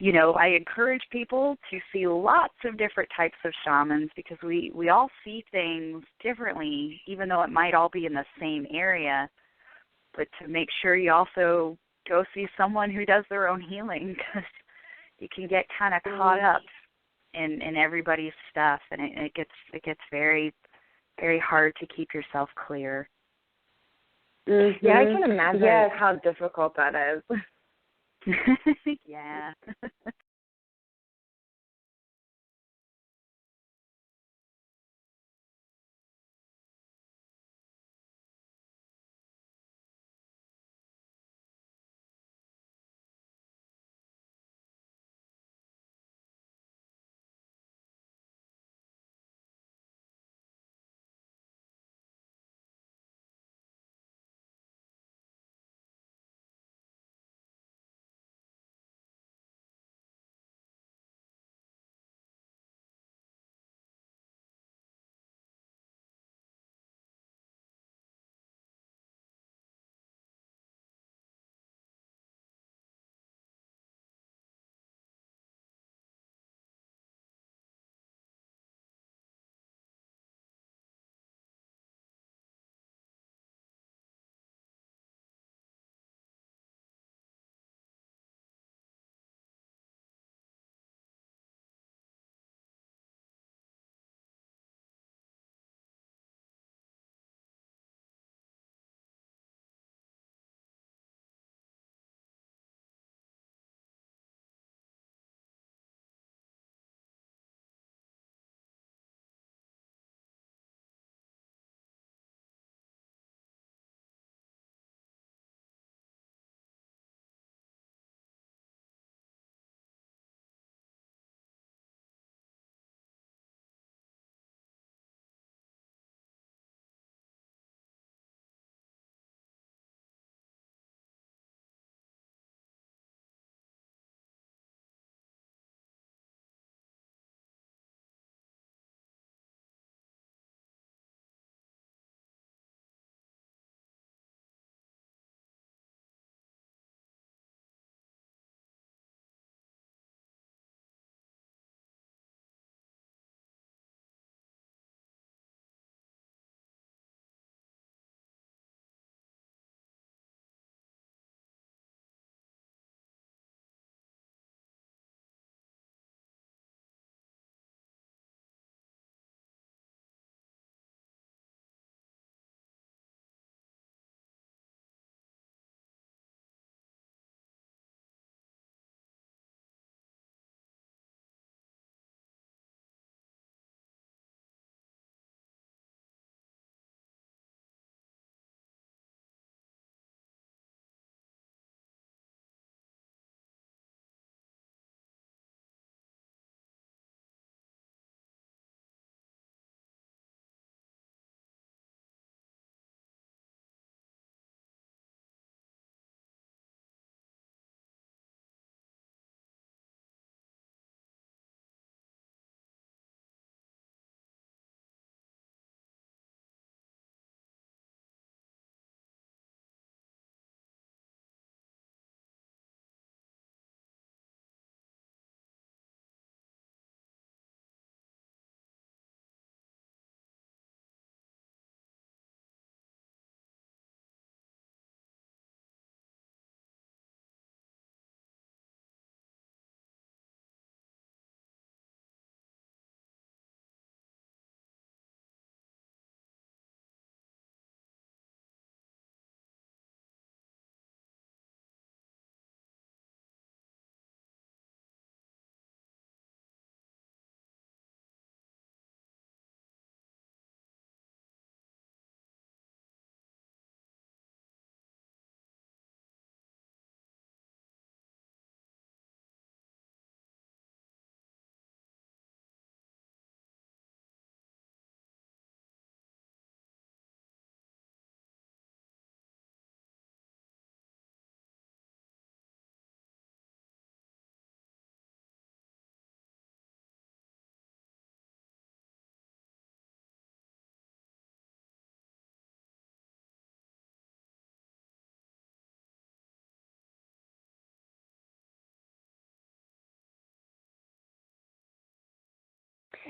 I encourage people to see lots of different types of shamans because we all see things differently, even though it might all be in the same area. But to make sure you also go see someone who does their own healing because you can get kind of caught up in everybody's stuff, and it gets very, very hard to keep yourself clear. Yeah, I can imagine how difficult that is. Yeah.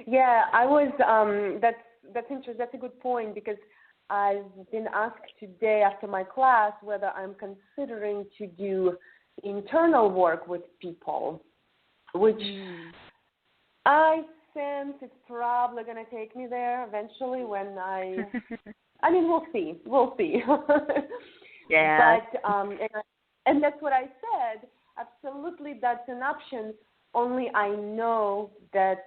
Yeah, I was. That's interesting. That's a good point because I've been asked today after my class whether I'm considering to do internal work with people, which I sense it's probably going to take me there eventually when I mean, we'll see. We'll see. Yeah. But, and that's what I said. Absolutely, that's an option. Only I know that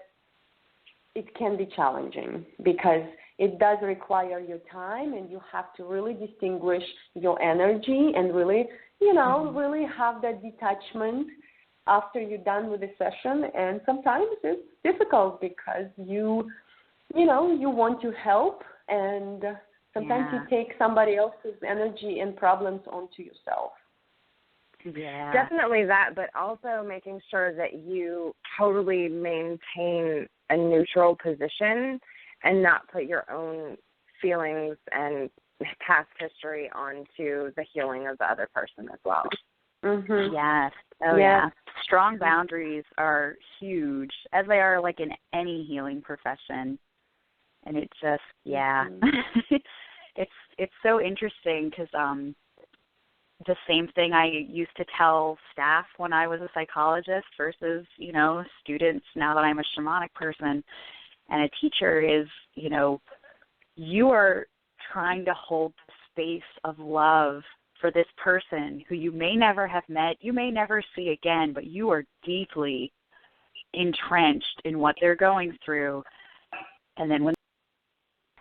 it can be challenging because it does require your time, and you have to really distinguish your energy and really, really have that detachment after you're done with the session. And sometimes it's difficult because you want to help, and sometimes you take somebody else's energy and problems onto yourself. Yeah. Definitely that, but also making sure that you totally maintain a neutral position and not put your own feelings and past history onto the healing of the other person as well. Mm-hmm. Yes. Oh, yeah. Strong boundaries are huge, as they are like in any healing profession. And it just, it's so interesting because the same thing I used to tell staff when I was a psychologist versus, students now that I'm a shamanic person and a teacher is, you are trying to hold the space of love for this person who you may never have met, you may never see again, but you are deeply entrenched in what they're going through. And then when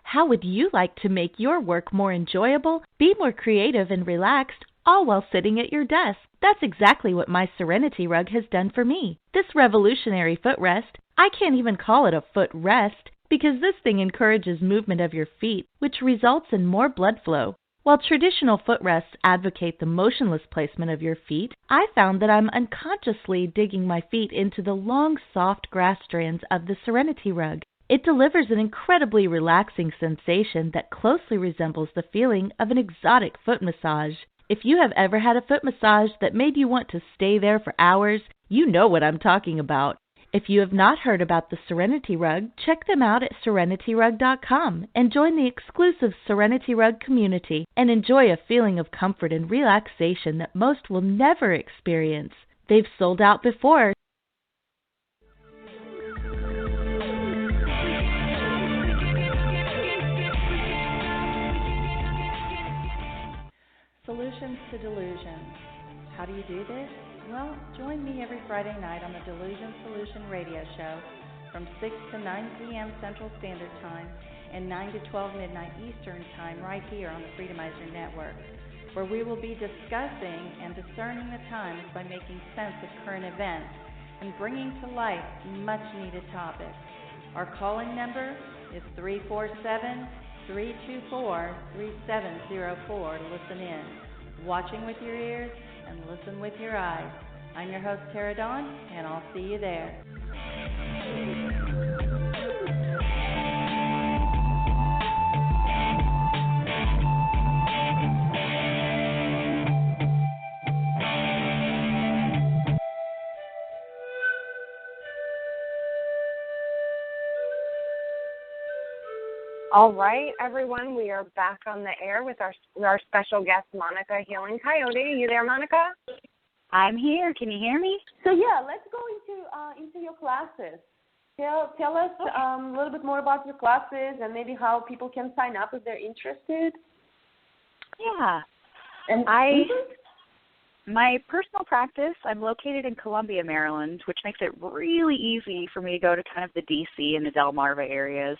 How would you like to make your work more enjoyable, be more creative and relaxed, all while sitting at your desk? That's exactly what my Serenity rug has done for me. This revolutionary footrest, I can't even call it a footrest because this thing encourages movement of your feet, which results in more blood flow. While traditional footrests advocate the motionless placement of your feet, I found that I'm unconsciously digging my feet into the long, soft grass strands of the Serenity rug. It delivers an incredibly relaxing sensation that closely resembles the feeling of an exotic foot massage. If you have ever had a foot massage that made you want to stay there for hours, you know what I'm talking about. If you have not heard about the Serenity Rug, check them out at serenityrug.com and join the exclusive Serenity Rug community and enjoy a feeling of comfort and relaxation that most will never experience. They've sold out before. Solutions to delusions. How do you do this? Well, join me every Friday night on the Delusion Solution radio show from 6 to 9 p.m. Central Standard Time and 9 to 12 midnight Eastern Time right here on the Freedomizer Network, where we will be discussing and discerning the times by making sense of current events and bringing to light much-needed topics. Our calling number is 347-324-3704 to listen in. Watching with your ears and listen with your eyes. I'm your host, Tara Dawn, and I'll see you there. All right, everyone, we are back on the air with our special guest, Monika Healing Coyote. You there, Monika? I'm here. Can you hear me? So let's go into your classes. Tell us a little bit more about your classes and maybe how people can sign up if they're interested. Yeah. And my personal practice, I'm located in Columbia, Maryland, which makes it really easy for me to go to kind of the D.C. and the Delmarva areas.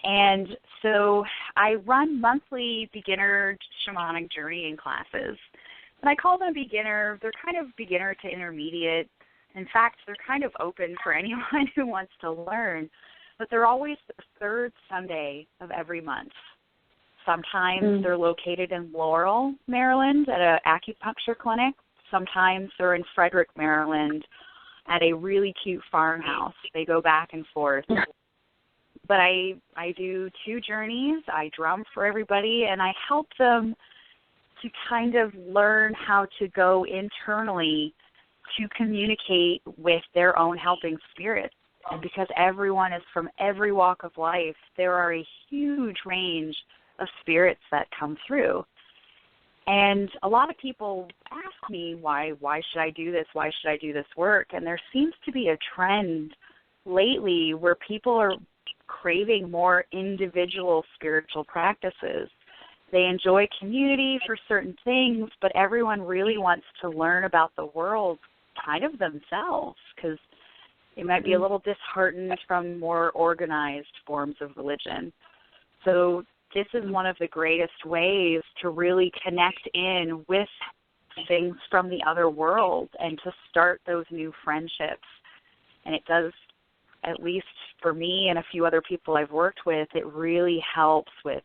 And so I run monthly beginner shamanic journeying classes. And I call them beginner. They're kind of beginner to intermediate. In fact, they're kind of open for anyone who wants to learn. But they're always the third Sunday of every month. Sometimes they're located in Laurel, Maryland at an acupuncture clinic. Sometimes they're in Frederick, Maryland at a really cute farmhouse. They go back and forth. But I do 2 journeys. I drum for everybody, and I help them to kind of learn how to go internally to communicate with their own helping spirit And because everyone is from every walk of life, there are a huge range of spirits that come through. And a lot of people ask me, why should I do this? Why should I do this work? And there seems to be a trend lately where people are craving more individual spiritual practices. They enjoy community for certain things, but everyone really wants to learn about the world kind of themselves, because they might be a little disheartened from more organized forms of religion. So this is one of the greatest ways to really connect in with things from the other world and to start those new friendships. And it does, at least for me and a few other people I've worked with, it really helps with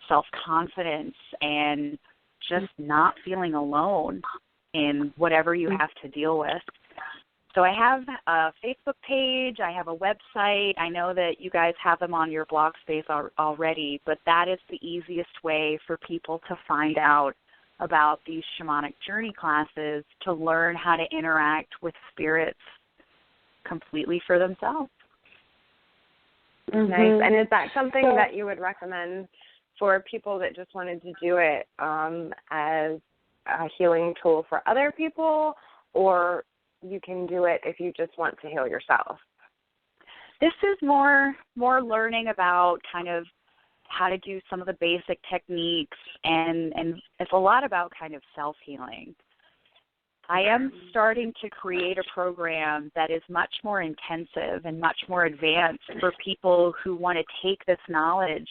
self-confidence and just not feeling alone in whatever you have to deal with. So I have a Facebook page, I have a website. I know that you guys have them on your blog space already, but that is the easiest way for people to find out about these shamanic journey classes, to learn how to interact with spirits completely for themselves. Nice. And is that something that you would recommend for people that just wanted to do it as a healing tool for other people, or you can do it if you just want to heal yourself? This is more learning about kind of how to do some of the basic techniques, and it's a lot about kind of self-healing. I am starting to create a program that is much more intensive and much more advanced for people who want to take this knowledge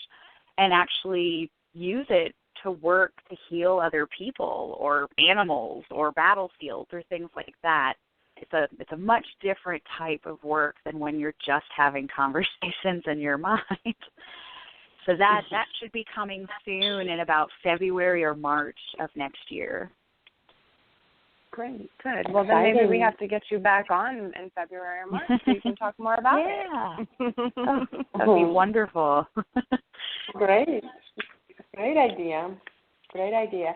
and actually use it to work to heal other people or animals or battlefields or things like that. It's a much different type of work than when you're just having conversations in your mind. So that should be coming soon in about February or March of next year. Great, good. Well, then maybe we have to get you back on in February or March so you can talk more about it. Yeah. That'd be wonderful. Great. Great idea. Great idea.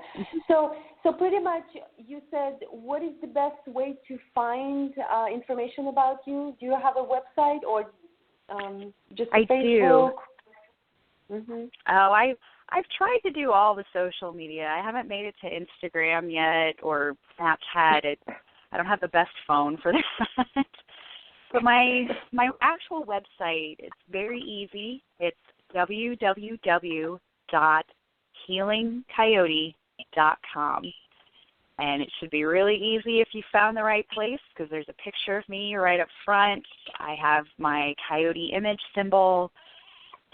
So pretty much you said, what is the best way to find information about you? Do you have a website or just I Facebook? Do. Oh, I've tried to do all the social media. I haven't made it to Instagram yet or Snapchat. I don't have the best phone for that. But my actual website, it's very easy. It's www.healingcoyote.com. And it should be really easy if you found the right place, because there's a picture of me right up front. I have my coyote image symbol.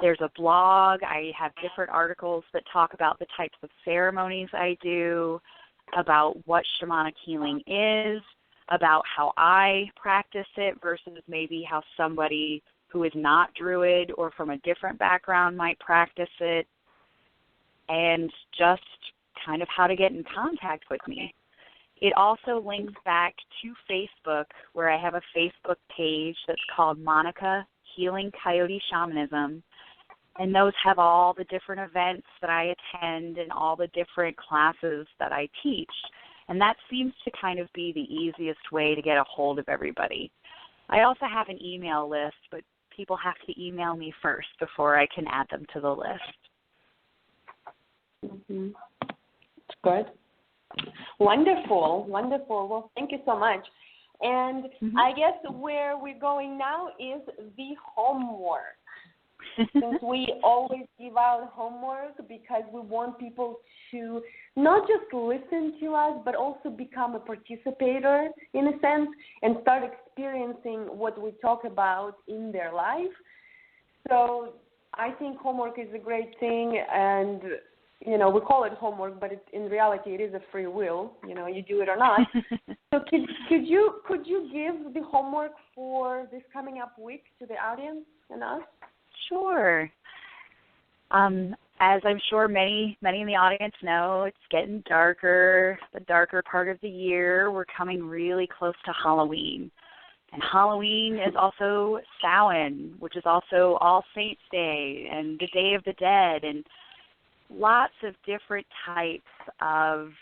There's a blog. I have different articles that talk about the types of ceremonies I do, about what shamanic healing is, about how I practice it versus maybe how somebody who is not Druid or from a different background might practice it, and just kind of how to get in contact with me. It also links back to Facebook, where I have a Facebook page that's called Monika Healing Coyote Shamanism, and those have all the different events that I attend and all the different classes that I teach. And that seems to kind of be the easiest way to get a hold of everybody. I also have an email list, but people have to email me first before I can add them to the list. That's good. Wonderful, wonderful. Well, thank you so much. And I guess where we're going now is the homework. Since we always give out homework because we want people to not just listen to us, but also become a participator in a sense and start experiencing what we talk about in their life. So I think homework is a great thing, and we call it homework, but in reality it is a free will. You do it or not. So could you give the homework for this coming up week to the audience and us? Sure. As I'm sure many in the audience know, it's getting darker, the darker part of the year. We're coming really close to Halloween. And Halloween is also Samhain, which is also All Saints' Day and the Day of the Dead, and lots of different types of,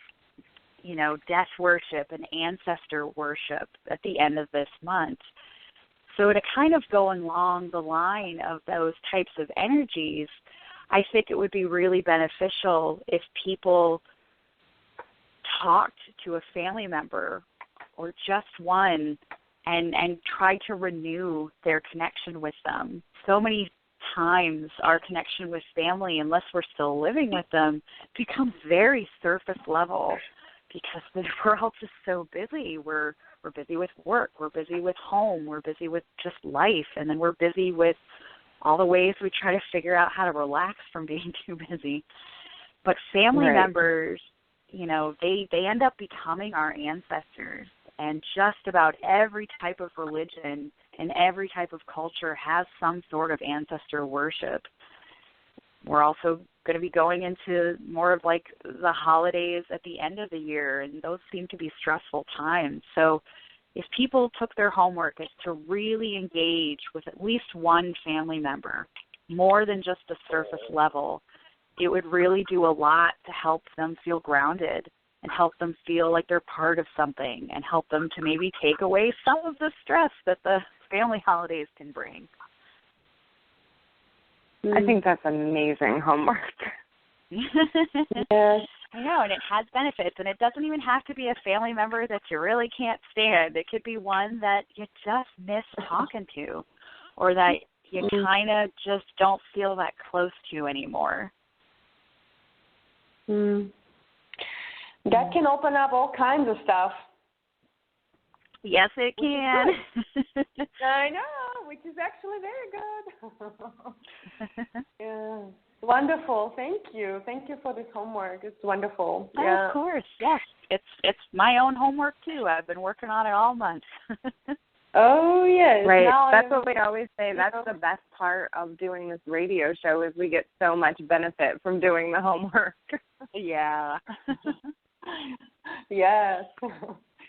death worship and ancestor worship at the end of this month. So to kind of go along the line of those types of energies, I think it would be really beneficial if people talked to a family member or just one and try to renew their connection with them. So many times our connection with family, unless we're still living with them, becomes very surface level because the world is so busy. We're busy with work, we're busy with home, we're busy with just life, and then we're busy with all the ways we try to figure out how to relax from being too busy. But family members, you know, they end up becoming our ancestors. And just about every type of religion and every type of culture has some sort of ancestor worship. We're also going to be going into more of like the holidays at the end of the year, and those seem to be stressful times. So if people took their homework to really engage with at least one family member, more than just the surface level, it would really do a lot to help them feel grounded and help them feel like they're part of something and help them to maybe take away some of the stress that the family holidays can bring. I think that's amazing homework. Yes. I know, and it has benefits, and it doesn't even have to be a family member that you really can't stand. It could be one that you just miss talking to or that you kind of just don't feel that close to anymore. That can open up all kinds of stuff. Yes, it can. I know, which is actually very good. Yeah. Wonderful. Thank you. Thank you for this homework. It's wonderful. Oh, yeah. Of course, yes. It's my own homework, too. I've been working on it all month. Oh, yes. Right. Now That's what we always say. That's the best part of doing this radio show is we get so much benefit from doing the homework. Yeah. Yes.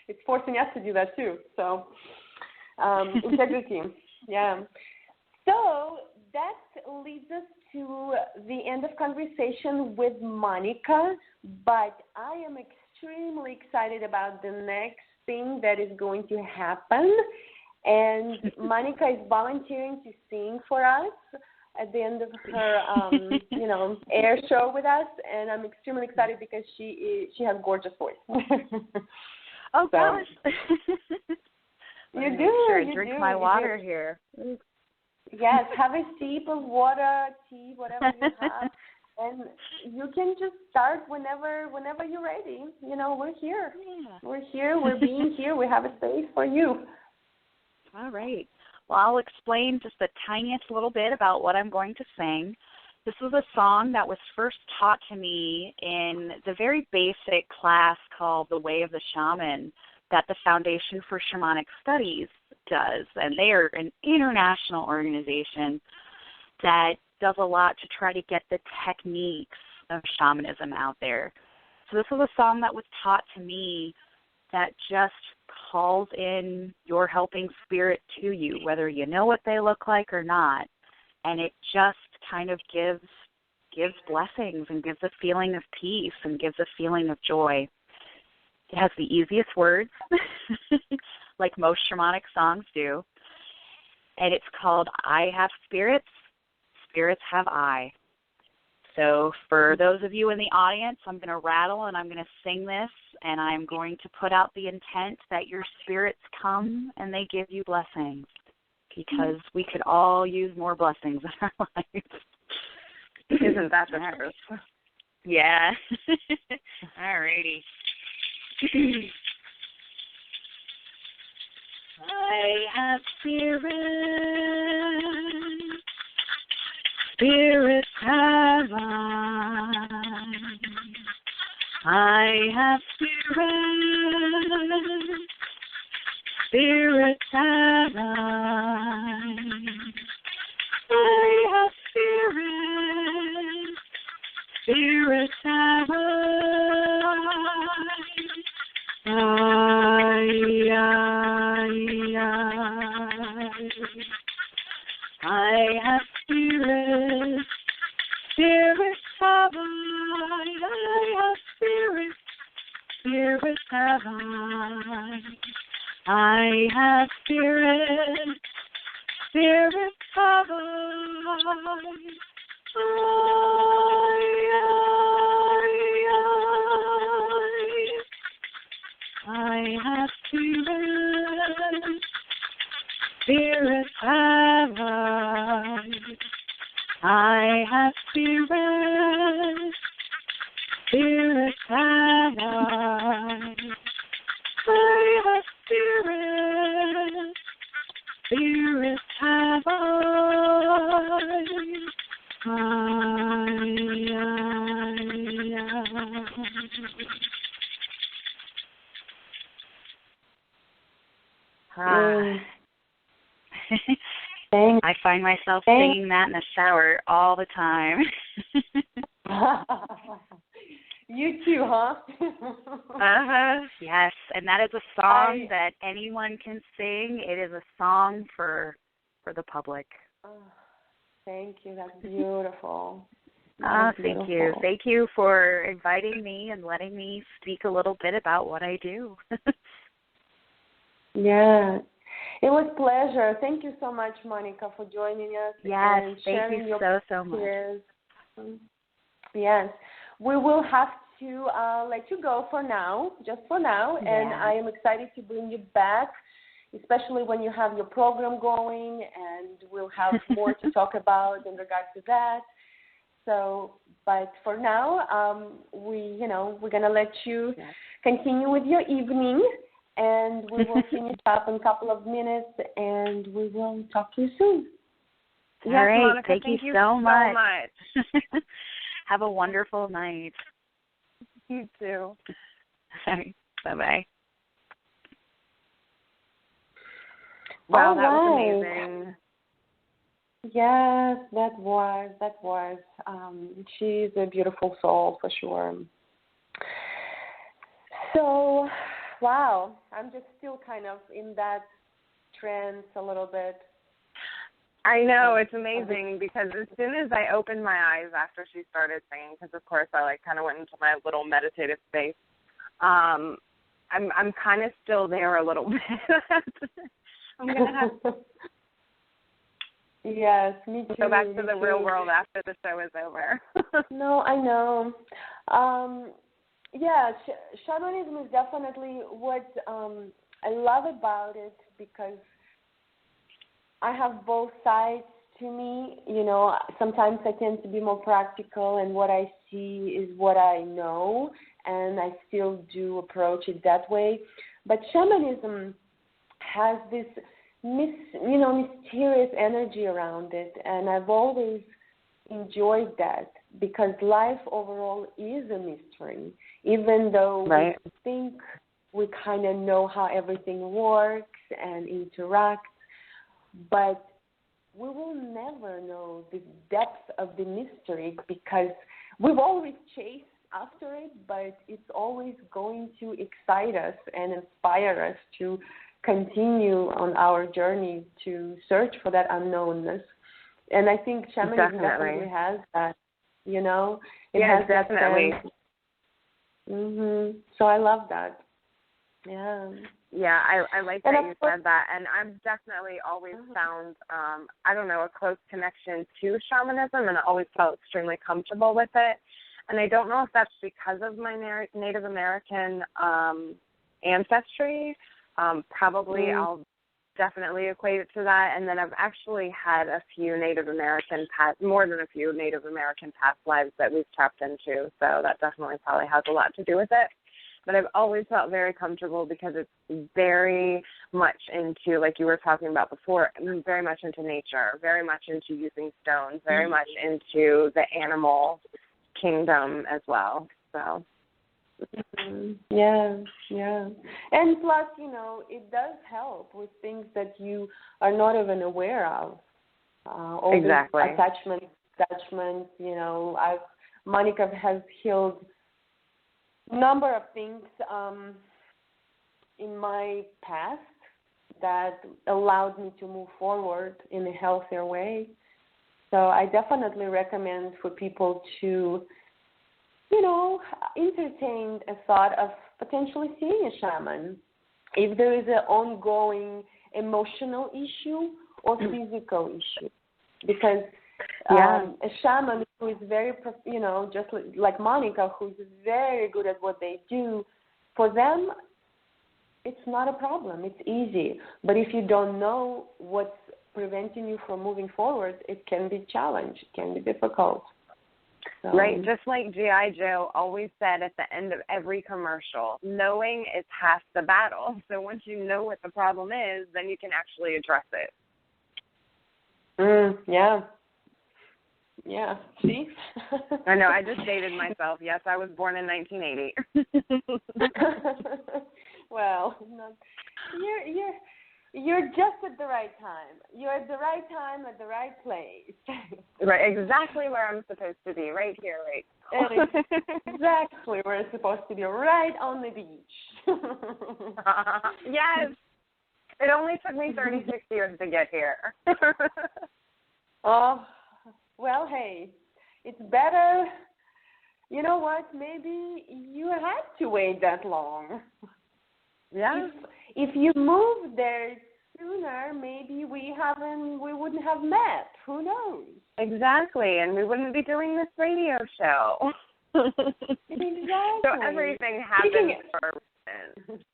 It's forcing us to do that, too. So, integrity. Yeah. So that leads us to the end of conversation with Monika, but I am extremely excited about the next thing that is going to happen. And Monika is volunteering to sing for us at the end of her, air show with us, and I'm extremely excited because she has a gorgeous voice. Oh, gosh. You do. Sure, you drink do, my you water do. here. Yes, have a sip of water, tea, whatever you have, and you can just start whenever you're ready. You know, we're here. Yeah. We're here. We're being here. We have a space for you. All right. Well, I'll explain just the tiniest little bit about what I'm going to sing. This was a song that was first taught to me in the very basic class called The Way of the Shaman that the Foundation for Shamanic Studies does. And they are an international organization that does a lot to try to get the techniques of shamanism out there. So this was a song that was taught to me that just calls in your helping spirit to you, whether you know what they look like or not. And it just kind of gives blessings and gives a feeling of peace and gives a feeling of joy. It has the easiest words, like most shamanic songs do. And it's called I Have Spirits, Spirits Have I. So for those of you in the audience, I'm going to rattle and I'm going to sing this, and I'm going to put out the intent that your spirits come and they give you blessings, because we could all use more blessings in our lives. Isn't that the truth? Yeah. All righty. I have spirits, spirits have I have spirits, spirits have I have spirits, spirits have I have spirits, spirits have I have spirits, spirits have I have spirits, spirit of I have spirit, spirit have I have spirit, spirit have I have spirit, spirit have I find myself singing that in the shower all the time. You too, huh? Yes, and that is a song that anyone can sing. It is a song for the public. Thank you. That's beautiful. Thank you. Thank you for inviting me and letting me speak a little bit about what I do. Yeah. It was a pleasure. Thank you so much, Monika, for joining us. Yes, and thank sharing you so much. Yes. We will have to let you go for now, just for now, and I am excited to bring you back, especially when you have your program going, and we'll have more to talk about in regards to that. So, but for now, we're going to let you continue with your evening, and we will finish up in a couple of minutes, and we will talk to you soon. All right. Monika, thank you so much. Have a wonderful night. You too. All right. Bye-bye. Wow, that was amazing. Yes, that was. She's a beautiful soul for sure. So, wow, I'm just still kind of in that trance a little bit. I know, it's amazing because as soon as I opened my eyes after she started singing, because of course I kind of went into my little meditative space, I'm kind of still there a little bit. I'm gonna have Yes, me too. Go back to the real world after the show is over. No, I know. Shamanism is definitely what I love about it, because I have both sides to me. Sometimes I tend to be more practical, and what I see is what I know, and I still do approach it that way. But shamanism has this mysterious energy around it, and I've always enjoyed that, because life overall is a mystery. Even though we think we kind of know how everything works and interacts, but we will never know the depth of the mystery, because we've always chased after it, but it's always going to excite us and inspire us to continue on our journey to search for that unknownness. And I think shamanism definitely has that, It has definitely. That sense. So I love that. Yeah. Yeah, I like that you said that. And I've definitely always found, a close connection to shamanism, and I always felt extremely comfortable with it. And I don't know if that's because of my Native American ancestry. Probably I'll definitely equate it to that. And then I've actually had more than a few Native American past lives that we've tapped into. So that definitely probably has a lot to do with it. But I've always felt very comfortable because it's very much into, like you were talking about before, very much into nature, very much into using stones, very much into the animal kingdom as well. So. Yeah. And plus, it does help with things that you are not even aware of. All exactly. Attachments, Monika has healed a number of things in my past that allowed me to move forward in a healthier way. So I definitely recommend for people to entertain a thought of potentially seeing a shaman if there is an ongoing emotional issue, or physical issues. Because a shaman who is very, just like Monika, who's very good at what they do, for them, it's not a problem. It's easy. But if you don't know what's preventing you from moving forward, it can be challenged. It can be difficult. So. Right, just like G.I. Joe always said at the end of every commercial, knowing is half the battle. So once you know what the problem is, then you can actually address it. Yeah. Yeah, see? I know, I just dated myself. Yes, I was born in 1980. Well, you're just at the right time. You're at the right time at the right place. Right, exactly where I'm supposed to be, right here, right. Exactly where it's supposed to be, right on the beach. Yes. It only took me 36 years to get here. Oh, well, hey, it's better. You know what? Maybe you had to wait that long. Yeah. If you moved there sooner, maybe we wouldn't have met. Who knows? Exactly, and we wouldn't be doing this radio show. Exactly. So everything happens for a reason.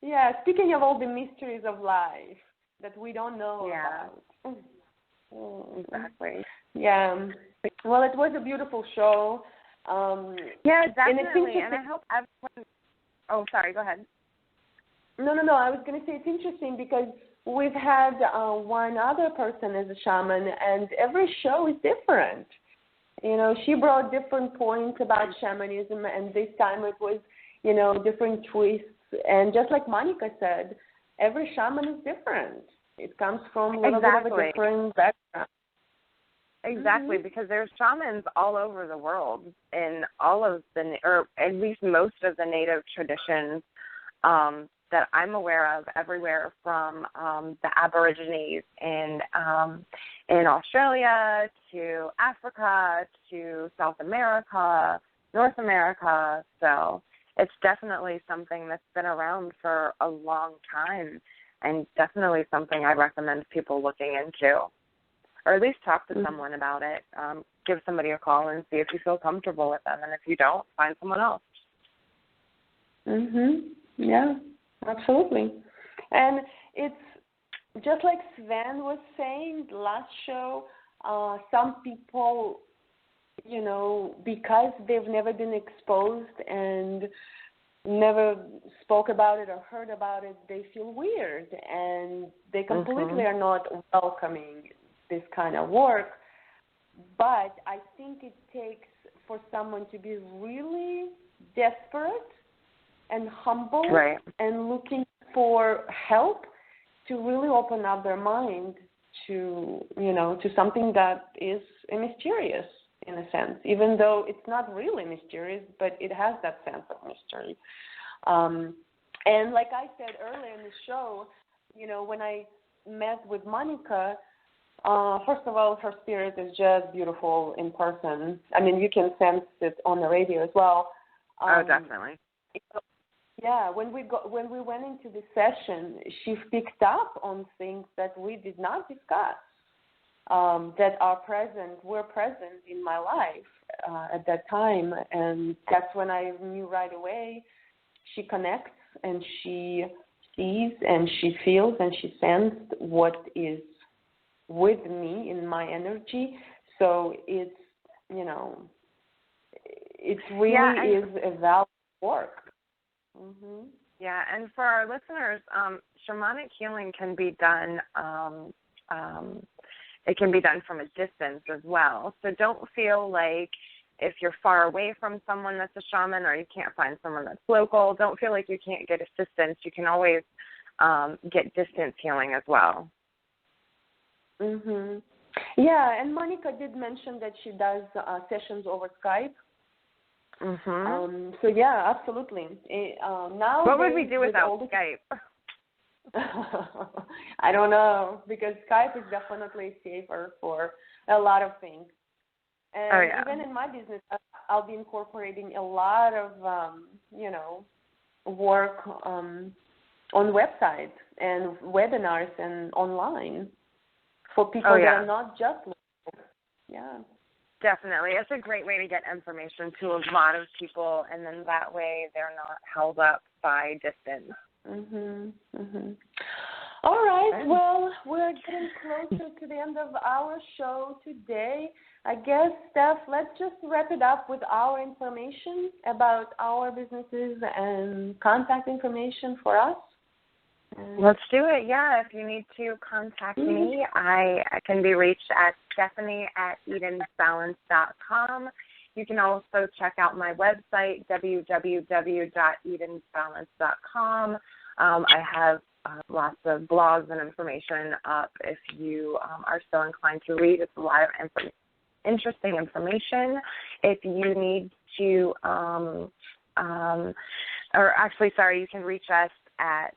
Yeah, speaking of all the mysteries of life that we don't know about. Exactly. Yeah. Well, it was a beautiful show. Yeah, definitely. And I hope everyone... Oh, sorry. Go ahead. No. I was going to say it's interesting because we've had one other person as a shaman, and every show is different. You know, she brought different points about shamanism, and this time it was, different twists. And just like Monika said, every shaman is different. It comes from a little bit of a different background. Exactly, because there's shamans all over the world in all of or at least most of the native traditions that I'm aware of, everywhere from the Aborigines in Australia to Africa to South America, North America. So it's definitely something that's been around for a long time, and definitely something I recommend people looking into. Or at least talk to someone about it. Give somebody a call and see if you feel comfortable with them. And if you don't, find someone else. Yeah, absolutely. And it's just like Sven was saying last show, some people, because they've never been exposed and never spoke about it or heard about it, they feel weird and they completely are not welcoming this kind of work. But I think it takes for someone to be really desperate and humble and looking for help to really open up their mind to, to something that is mysterious in a sense, even though it's not really mysterious, but it has that sense of mystery. And like I said earlier in the show, when I met with Monika, first of all, her spirit is just beautiful in person. I mean, you can sense it on the radio as well. Oh, definitely. Yeah, when we went into the session, she picked up on things that we did not discuss, that were present in my life at that time, and that's when I knew right away. She connects and she sees and she feels and she sensed what is with me in my energy. So it's, it really is a valid work. Yeah, and for our listeners, shamanic healing can be done. It can be done from a distance as well. So don't feel like if you're far away from someone that's a shaman or you can't find someone that's local, don't feel like you can't get assistance. You can always get distance healing as well. Yeah, and Monika did mention that she does sessions over Skype. So yeah, absolutely. Now, what would we do without Skype? I don't know, because Skype is definitely safer for a lot of things. And even in my business, I'll be incorporating a lot of work on websites and webinars and online. for people that are not just local. Yeah. Definitely. It's a great way to get information to a lot of people, and then that way they're not held up by distance. All right. Well, we're getting closer to the end of our show today. I guess, Steph, let's just wrap it up with our information about our businesses and contact information for us. Let's do it. Yeah, if you need to contact me, I can be reached at Stephanie@edensbalance.com. You can also check out my website, www.edensbalance.com. I have lots of blogs and information up if you are still inclined to read. It's a lot of interesting information. If you need to, you can reach us at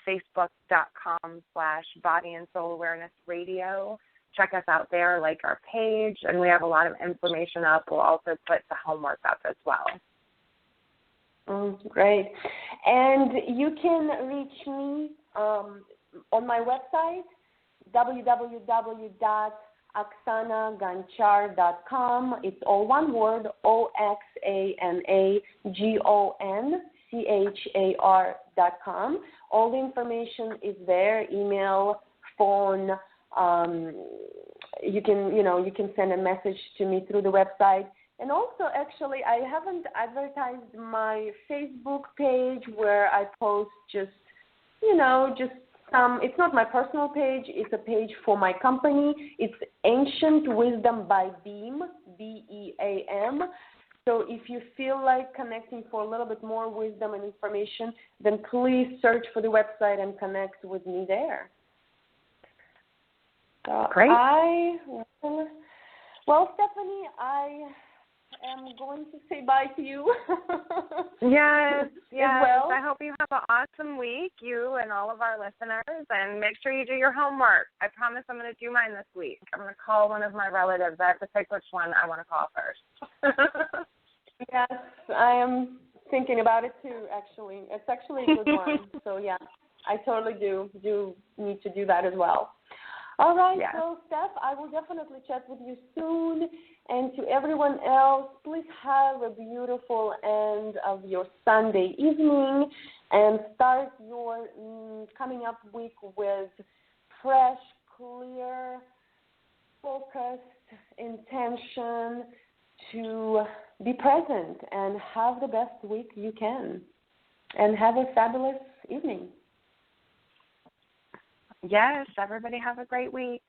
facebook.com/Body and Soul Awareness Radio. Check us out there, like our page, and we have a lot of information up. We'll also put the homework up as well. Great. And you can reach me on my website, www.oxanaganchar.com. It's all one word, OXANAGONCHAR.com. All the information is there, email, phone. You can send a message to me through the website. And also, actually, I haven't advertised my Facebook page where I post just it's not my personal page. It's a page for my company. It's Ancient Wisdom by Beam, BEAM. So if you feel like connecting for a little bit more wisdom and information, then please search for the website and connect with me there. So great. Well, Stephanie, I am going to say bye to you. Yes. Well. I hope you have an awesome week, you and all of our listeners, and make sure you do your homework. I promise I'm going to do mine this week. I'm going to call one of my relatives. I have to pick which one I want to call first. Yes, I am thinking about it too, actually. It's actually a good one. So, yeah, I totally do need to do that as well. All right, So, Steph, I will definitely chat with you soon. And to everyone else, please have a beautiful end of your Sunday evening and start your coming up week with fresh, clear, focused intention to be present and have the best week you can. And have a fabulous evening. Yes, everybody have a great week.